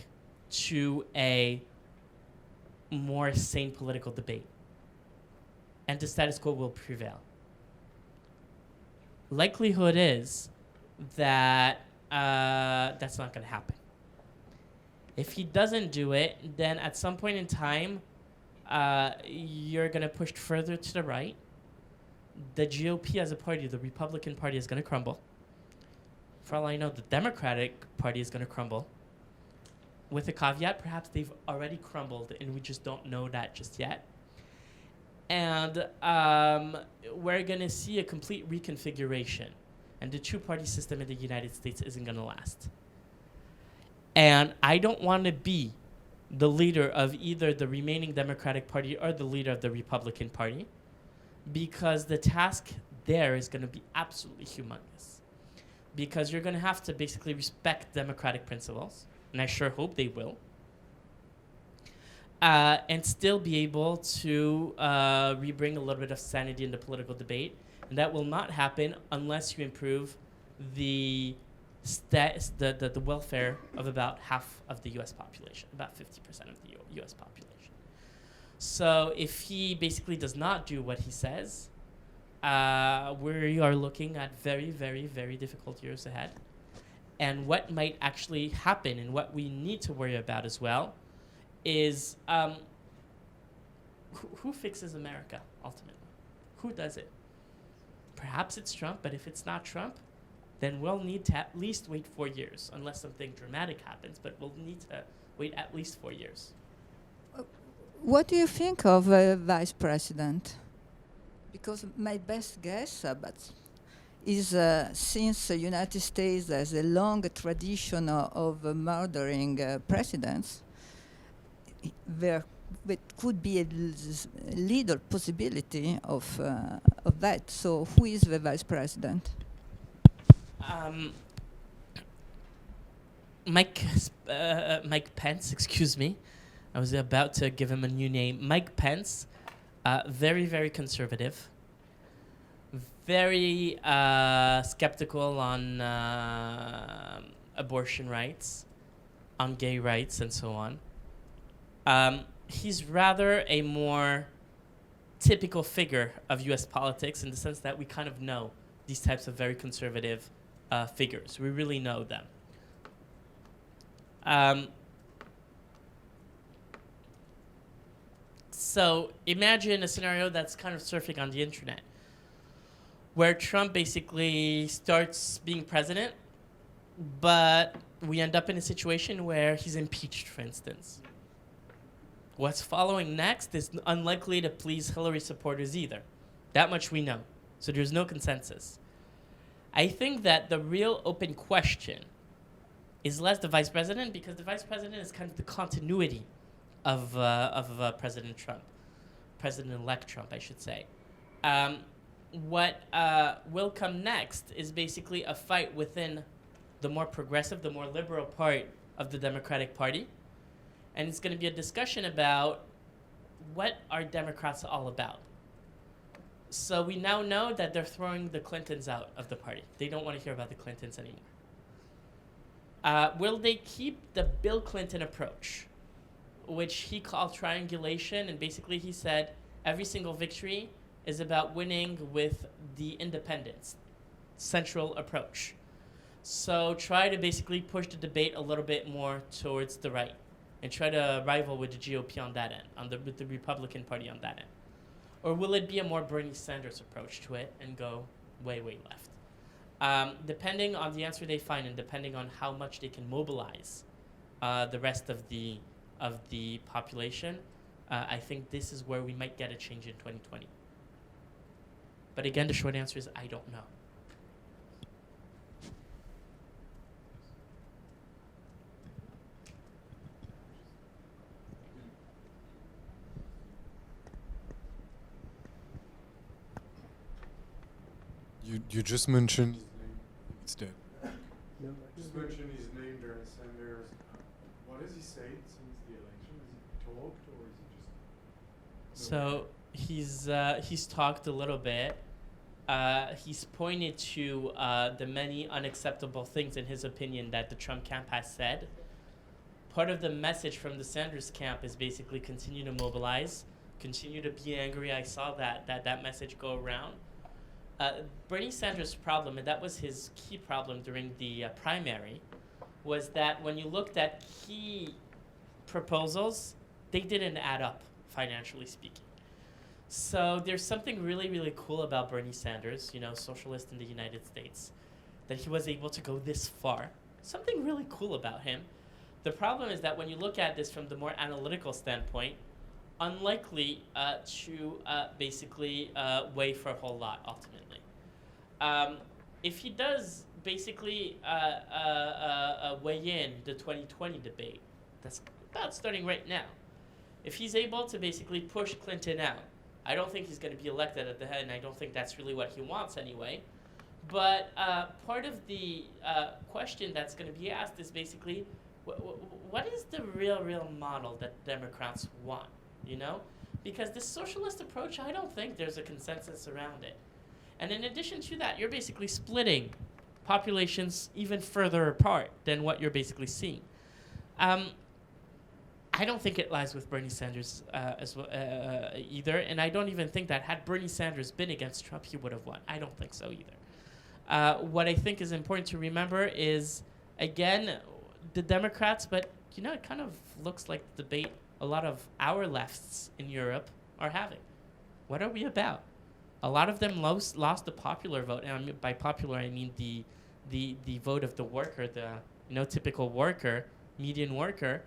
S2: to a more sane political debate. And the status quo will prevail. Likelihood is that that's not going to happen. If he doesn't do it, then at some point in time, you're going to push further to the right. The GOP as a party, the Republican Party, is going to crumble. For all I know, the Democratic Party is going to crumble. With a caveat, perhaps they've already crumbled and we just don't know that just yet. And we're going to see a complete reconfiguration. And the two-party system in the United States isn't going to last. And I don't want to be the leader of either the remaining Democratic Party or the leader of the Republican Party, because the task there is going to be absolutely humongous. Because you're going to have to basically respect democratic principles, and I sure hope they will, and still be able to rebring a little bit of sanity in the political debate. And that will not happen unless you improve the welfare of about half of the U.S. population, about 50% of the U.S. population. So if he basically does not do what he says, we are looking at very, very, very difficult years ahead. And what might actually happen and what we need to worry about as well is who fixes America, ultimately? Who does it? Perhaps it's Trump, but if it's not Trump, then we'll need to at least wait 4 years, unless something dramatic happens, but we'll need to wait at least 4 years.
S6: What do you think of a vice president? Because my best guess is since the United States has a long tradition of murdering presidents, there could be a little possibility of that. So who is the vice president?
S2: Mike Pence, excuse me. I was about to give him a new name. Mike Pence, very, very conservative. Very skeptical on abortion rights, on gay rights, and so on. He's rather a more typical figure of U.S. politics in the sense that we kind of know these types of very conservative figures. We really know them. So imagine a scenario that's kind of surfing on the internet, where Trump basically starts being president, but we end up in a situation where he's impeached, for instance. What's following next is unlikely to please Hillary supporters either. That much we know. So there's no consensus. I think that the real open question is less the vice president, because the vice president is kind of the continuity of President Trump, President-elect Trump, I should say. What will come next is basically a fight within the more progressive, the more liberal part of the Democratic Party. And it's going to be a discussion about what are Democrats all about. So we now know that they're throwing the Clintons out of the party. They don't want to hear about the Clintons anymore. Will they keep the Bill Clinton approach, which he called triangulation, and basically he said every single victory is about winning with the independents, central approach. So try to basically push the debate a little bit more towards the right and try to rival with the GOP on that end, with the Republican Party on that end. Or will it be a more Bernie Sanders approach to it and go way, way left? Depending on the answer they find and depending on how much they can mobilize the rest of the population, I think this is where we might get a change in 2020. But again, the short answer is I don't know.
S5: You just mentioned his name. It's dead. Just mentioned his name, Bernie Sanders. What has he said since the election? Has he talked or is he just?
S2: So he's talked a little bit. He's pointed to the many unacceptable things in his opinion that the Trump camp has said. Part of the message from the Sanders camp is basically continue to mobilize, continue to be angry. I saw that message go around. Bernie Sanders' problem, and that was his key problem during the primary, was that when you looked at key proposals, they didn't add up, financially speaking. So there's something really, really cool about Bernie Sanders, socialist in the United States, that he was able to go this far. Something really cool about him. The problem is that when you look at this from the more analytical standpoint, unlikely to basically weigh for a whole lot, ultimately. If he does basically weigh in the 2020 debate, that's about starting right now. If he's able to basically push Clinton out, I don't think he's going to be elected at the head, and I don't think that's really what he wants anyway. But part of the question that's going to be asked is basically, what is the real model that Democrats want? Because this socialist approach, I don't think there's a consensus around it. And in addition to that, you're basically splitting populations even further apart than what you're basically seeing. I don't think it lies with Bernie Sanders either, and I don't even think that had Bernie Sanders been against Trump, he would have won. I don't think so either. What I think is important to remember is, again, the Democrats, but it kind of looks like the debate a lot of our lefts in Europe are having. What are we about? A lot of them lost the popular vote, and by popular I mean the vote of the worker, the typical worker, median worker.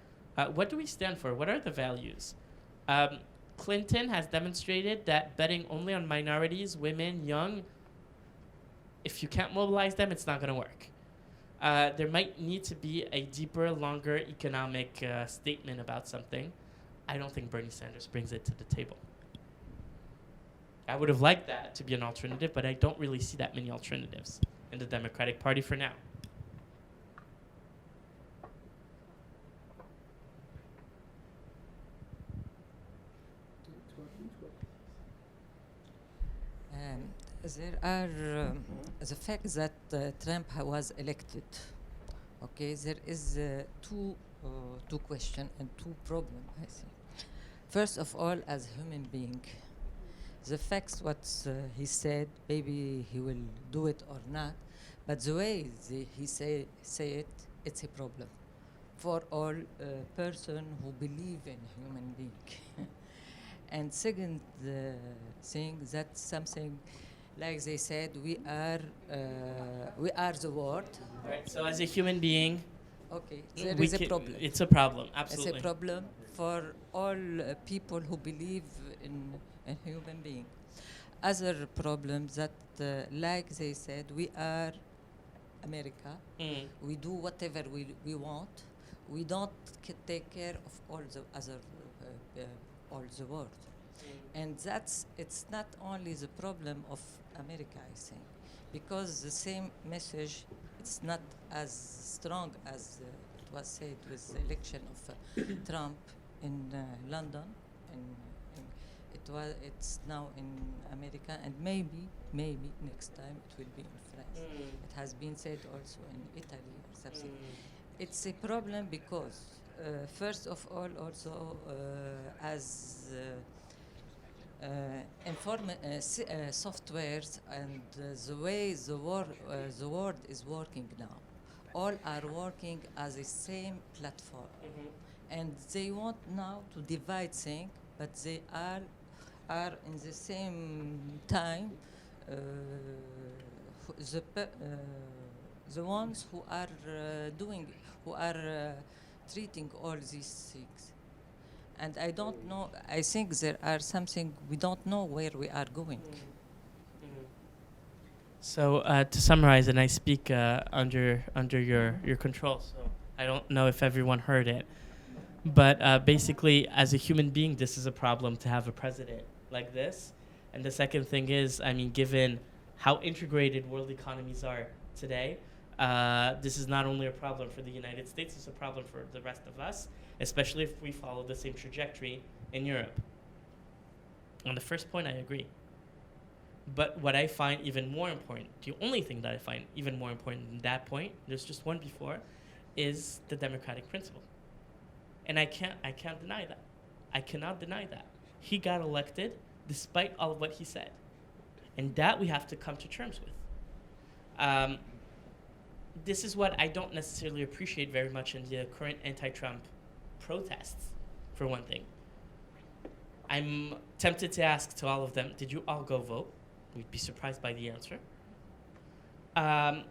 S2: What do we stand for? What are the values? Clinton has demonstrated that betting only on minorities, women, young, if you can't mobilize them, it's not going to work. There might need to be a deeper, longer economic statement about something. I don't think Bernie Sanders brings it to the table. I would have liked that to be an alternative, but I don't really see that many alternatives in the Democratic Party for now.
S6: There are the fact that Trump was elected. Okay, there is two questions and two problems, I think. First of all, as a human being, the facts, what he said, maybe he will do it or not, but the way he say it, it's a problem for all person who believe in human being. And second thing, that's something like they said, we are the world.
S2: Right. So as a human being,
S6: okay, there is a problem.
S2: It's a problem, absolutely.
S6: It's a problem for all people who believe in a human being. Other problems that, like they said, we are America. We do whatever we want. We don't take care of all the other, all the world. And it's not only the problem of America, I think, because the same message, it's not as strong as it was said with the election of Trump in London, and it's now in America, and maybe next time it will be in France. It has been said also in Italy or something. It's a problem because, first of all, also as softwares and the way the world is working now. All are working as a same platform. And they want now to divide things, but they are in the same time the ones who are treating all these things. And I don't know, I think there are something we don't know where we are going.
S2: So to summarize, and I speak under your control, so I don't know if everyone heard it, but basically, as a human being, this is a problem to have a president like this. And the second thing is, I mean, given how integrated world economies are today, this is not only a problem for the United States, it's a problem for the rest of us, especially if we follow the same trajectory in Europe. On the first point, I agree. But what I find even more important, the only thing that I find even more important than that point, there's just one before, is the democratic principle. And I can't deny that. I cannot deny that. He got elected despite all of what he said. And that we have to come to terms with. This is what I don't necessarily appreciate very much in the current anti-Trump protests, for one thing. I'm tempted to ask to all of them, did you all go vote? We'd be surprised by the answer. And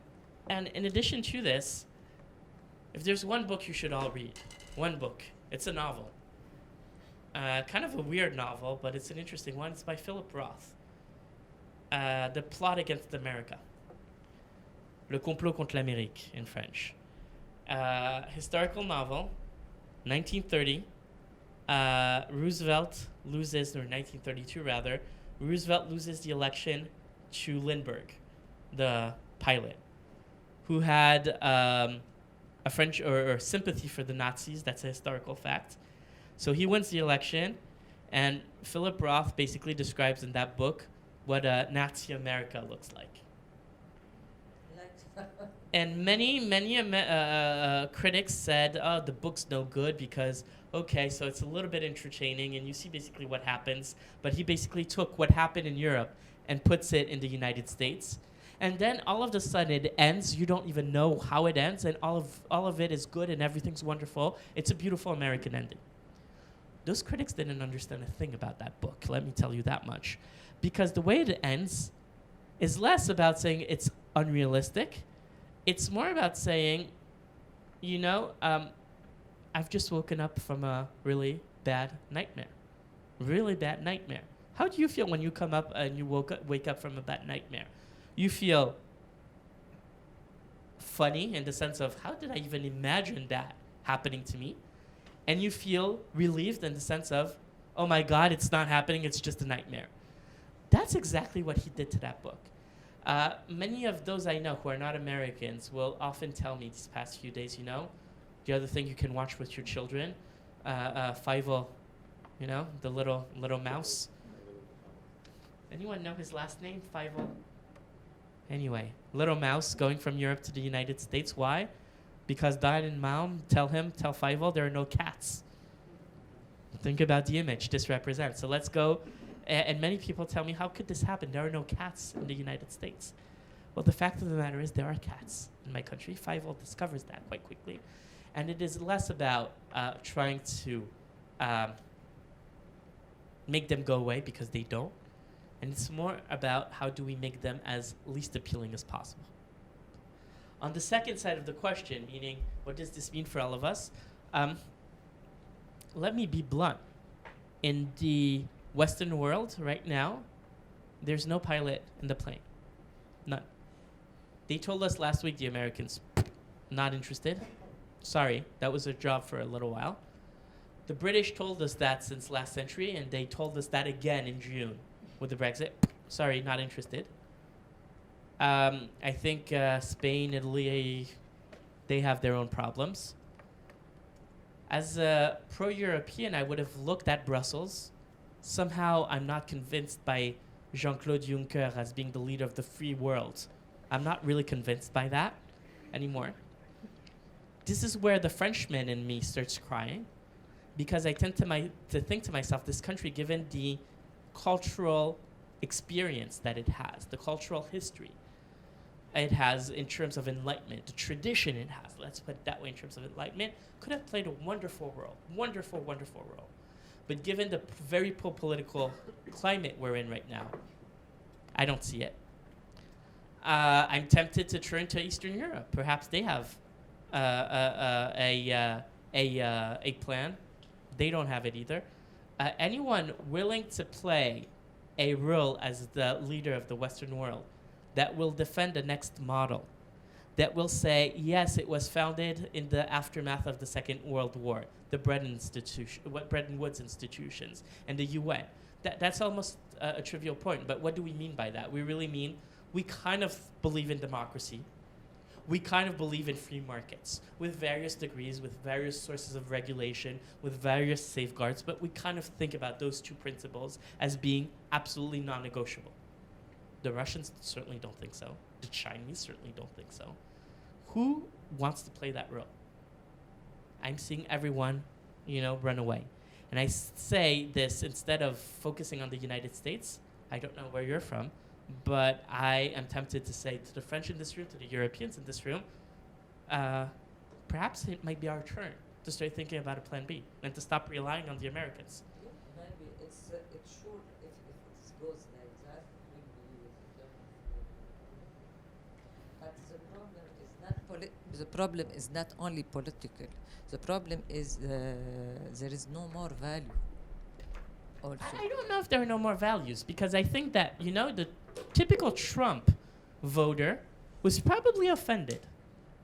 S2: in addition to this, if there's one book you should all read, one book, it's a novel. Kind of a weird novel, but it's an interesting one. It's by Philip Roth. The Plot Against America. Le complot contre l'Amérique in French. Historical novel, 1930. Roosevelt loses, or 1932 rather, Roosevelt loses the election to Lindbergh, the pilot, who had a French or sympathy for the Nazis. That's a historical fact. So he wins the election, and Philip Roth basically describes in that book what Nazi America looks like. And many critics said, oh, the book's no good because, okay, so it's a little bit entertaining and you see basically what happens. But he basically took what happened in Europe and puts it in the United States. And then all of a sudden it ends. You don't even know how it ends. And all of it is good and everything's wonderful. It's a beautiful American ending. Those critics didn't understand a thing about that book, let me tell you that much. Because the way it ends is less about saying it's unrealistic. It's more about saying, you know, I've just woken up from a really bad nightmare. Really bad nightmare. How do you feel when you come up and you wake up from a bad nightmare? You feel funny in the sense of, how did I even imagine that happening to me? And you feel relieved in the sense of, oh my God, it's not happening, it's just a nightmare. That's exactly what he did to that book. Many of those I know who are not Americans will often tell me these past few days, you know, the other thing you can watch with your children, Fievel, you know, the little mouse. Anyone know his last name, Fievel? Anyway, little mouse going from Europe to the United States. Why? Because Dad and Mom tell Fievel there are no cats. Think about the image this represents. So let's go. And many people tell me, how could this happen? There are no cats in the United States. Well, the fact of the matter is there are cats in my country. Fievel discovers that quite quickly. And it is less about trying to make them go away because they don't. And it's more about how do we make them as least appealing as possible. On the second side of the question, meaning what does this mean for all of us? Let me be blunt. In the Western world right now, there's no pilot in the plane. None. They told us last week, the Americans, not interested. Sorry, that was a job for a little while. The British told us that since last century, and they told us that again in June with the Brexit. Sorry, not interested. I think Spain, Italy, they have their own problems. As a pro-European, I would have looked at Brussels. Somehow, I'm not convinced by Jean-Claude Juncker as being the leader of the free world. I'm not really convinced by that anymore. This is where the Frenchman in me starts crying, because I tend to think to myself, this country, given the cultural experience that it has, the cultural history it has in terms of enlightenment, the tradition it has, let's put it that way, in terms of enlightenment, could have played a wonderful role, wonderful role. But given the very political climate we're in right now, I don't see it. I'm tempted to turn to Eastern Europe. Perhaps they have a plan. They don't have it either. Anyone willing to play a role as the leader of the Western world that will defend the next model, that will say, yes, it was founded in the aftermath of the Second World War, the Bretton Woods institutions, and the UN. That's almost a trivial point, but what do we mean by that? We really mean we kind of believe in democracy. We kind of believe in free markets with various degrees, with various sources of regulation, with various safeguards, but we kind of think about those two principles as being absolutely non-negotiable. The Russians certainly don't think so. The Chinese certainly don't think so. Who wants to play that role? I'm seeing everyone, run away. And I say this instead of focusing on the United States. I don't know where you're from, but I am tempted to say to the French in this room, to the Europeans in this room, perhaps it might be our turn to start thinking about a plan B and to stop relying on the Americans.
S7: Maybe it's sure if it goes like that, but the problem is not only political. The problem is there is no more value. Also.
S2: I don't know if there are no more values, because I think that, the typical Trump voter was probably offended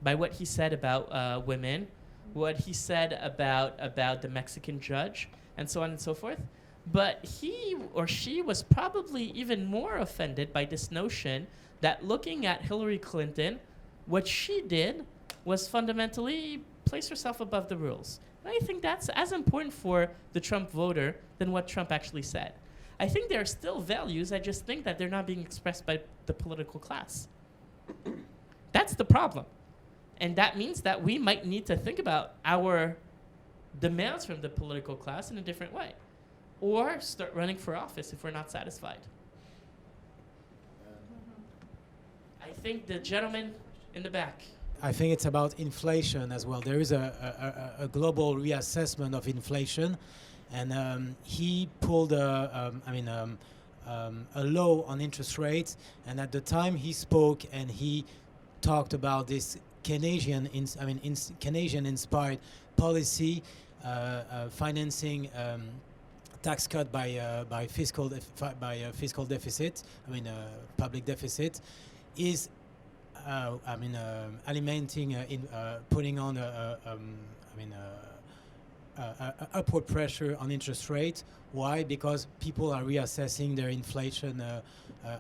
S2: by what he said about women, what he said about the Mexican judge, and so on and so forth. But he or she was probably even more offended by this notion that looking at Hillary Clinton, what she did was fundamentally place herself above the rules. And I think that's as important for the Trump voter than what Trump actually said. I think there are still values, I just think that they're not being expressed by the political class. That's the problem. And that means that we might need to think about our demands from the political class in a different way, or start running for office if we're not satisfied. I think the gentleman in the back.
S8: I think it's about inflation as well. There is a global reassessment of inflation, and he pulled a low on interest rates. And at the time he spoke and he talked about this Keynesian-inspired policy, financing tax cut by fiscal deficit. Public deficit is. Alimenting, putting on upward pressure on interest rates. Why? Because people are reassessing their inflation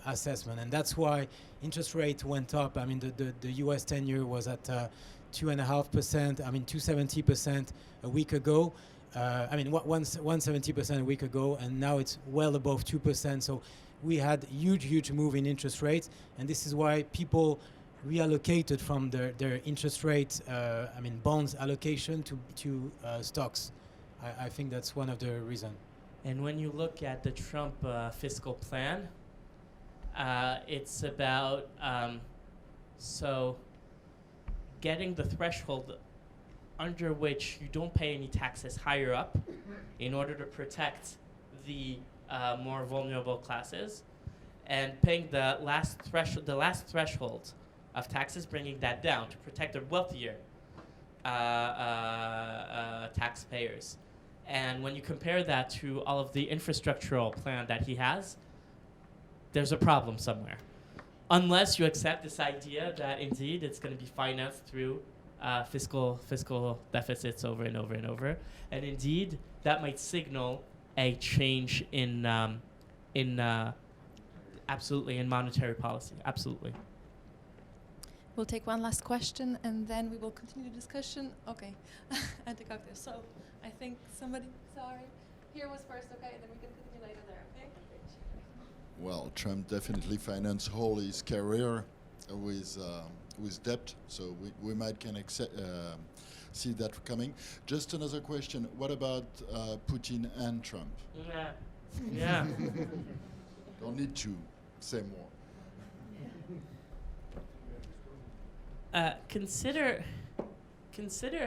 S8: assessment, and that's why interest rate went up. The U.S. 10-year was at 2.5%. 270% a week ago. 170% a week ago, and now it's well above 2%. So we had huge move in interest rates, and this is why people reallocated from their interest rate, bonds allocation to stocks. I think that's one of the reasons.
S2: And when you look at the Trump fiscal plan, it's about getting the threshold under which you don't pay any taxes higher up in order to protect the more vulnerable classes, and paying the last threshold of taxes, bringing that down to protect the wealthier taxpayers. And when you compare that to all of the infrastructural plan that he has, there's a problem somewhere. Unless you accept this idea that indeed it's going to be financed through fiscal deficits over and over and over. And indeed, that might signal a change in absolutely in monetary policy, absolutely.
S1: We'll take one last question, and then we will continue the discussion. Okay, and the cocktail. So I think somebody, sorry, here was first, okay, and then we can continue later there, okay?
S4: Well, Trump definitely financed all his career with debt, so we might see that coming. Just another question, what about Putin and Trump?
S2: Yeah.
S4: Don't need to say more.
S2: Consider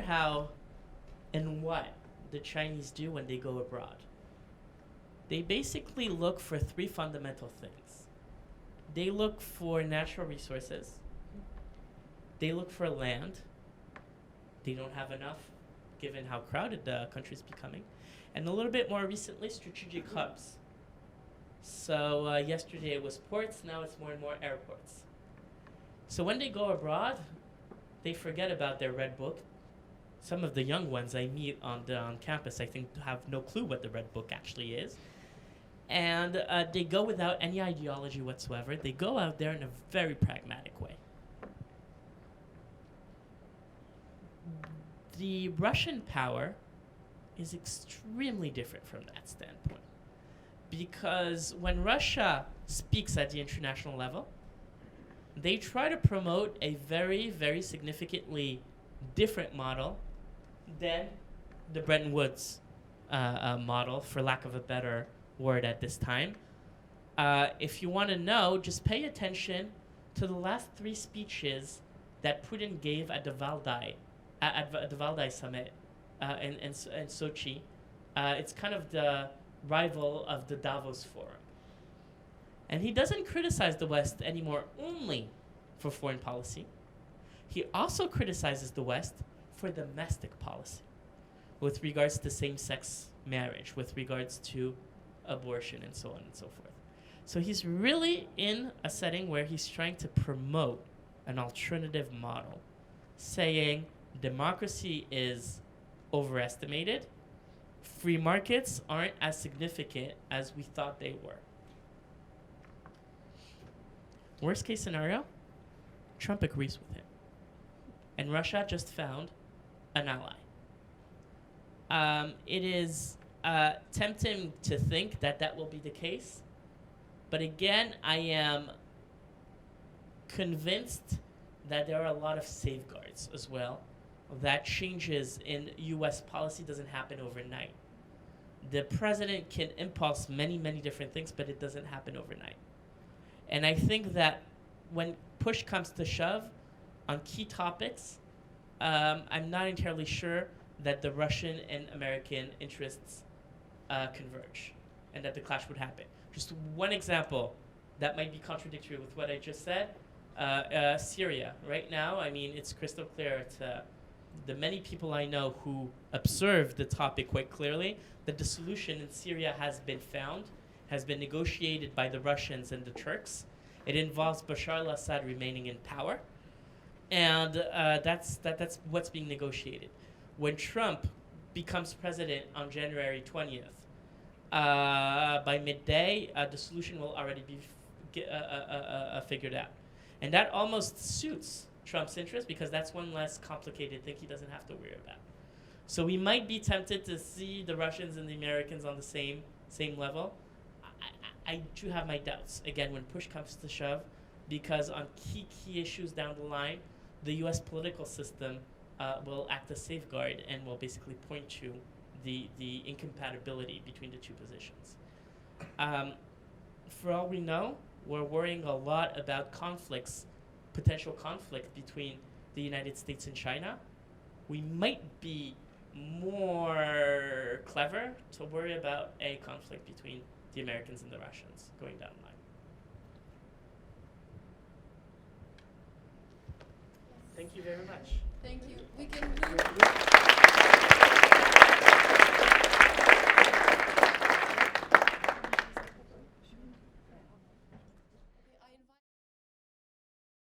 S2: how and what the Chinese do when they go abroad. They basically look for three fundamental things. They look for natural resources. They look for land. They don't have enough, given how crowded the country is becoming. And a little bit more recently, strategic hubs. So yesterday it was ports, now it's more and more airports. So when they go abroad, they forget about their red book. Some of the young ones I meet on campus, I think, have no clue what the red book actually is. And they go without any ideology whatsoever. They go out there in a very pragmatic way. The Russian power is extremely different from that standpoint. Because when Russia speaks at the international level, they try to promote a very, very significantly different model than the Bretton Woods model, for lack of a better word at this time. If you want to know, just pay attention to the last three speeches that Putin gave at the Valdai summit in Sochi. It's kind of the rival of the Davos Forum. And he doesn't criticize the West anymore only for foreign policy. He also criticizes the West for domestic policy with regards to same-sex marriage, with regards to abortion, and so on and so forth. So he's really in a setting where he's trying to promote an alternative model, saying democracy is overestimated, free markets aren't as significant as we thought they were. Worst case scenario, Trump agrees with him. And Russia just found an ally. It is tempting to think that that will be the case. But again, I am convinced that there are a lot of safeguards as well. That changes in US policy doesn't happen overnight. The president can impulse many, many different things, but it doesn't happen overnight. And I think that when push comes to shove on key topics, I'm not entirely sure that the Russian and American interests converge and that the clash would happen. Just one example that might be contradictory with what I just said, Syria. Right now, I mean, it's crystal clear to the many people I know who observe the topic quite clearly that the solution in Syria has been found, has been negotiated by the Russians and the Turks. It involves Bashar al-Assad remaining in power, and that's what's being negotiated. When Trump becomes president on January 20th, by midday, the solution will already be figured out. And that almost suits Trump's interest because that's one less complicated thing he doesn't have to worry about. So we might be tempted to see the Russians and the Americans on the same level. I do have my doubts, again, when push comes to shove, because on key issues down the line, the US political system will act as safeguard and will basically point to the incompatibility between the two positions. For all we know, we're worrying a lot about potential conflict between the United States and China. We might be more clever to worry about a conflict between the Americans and the Russians going down the line. Thank you very much.
S1: Thank you. We can move.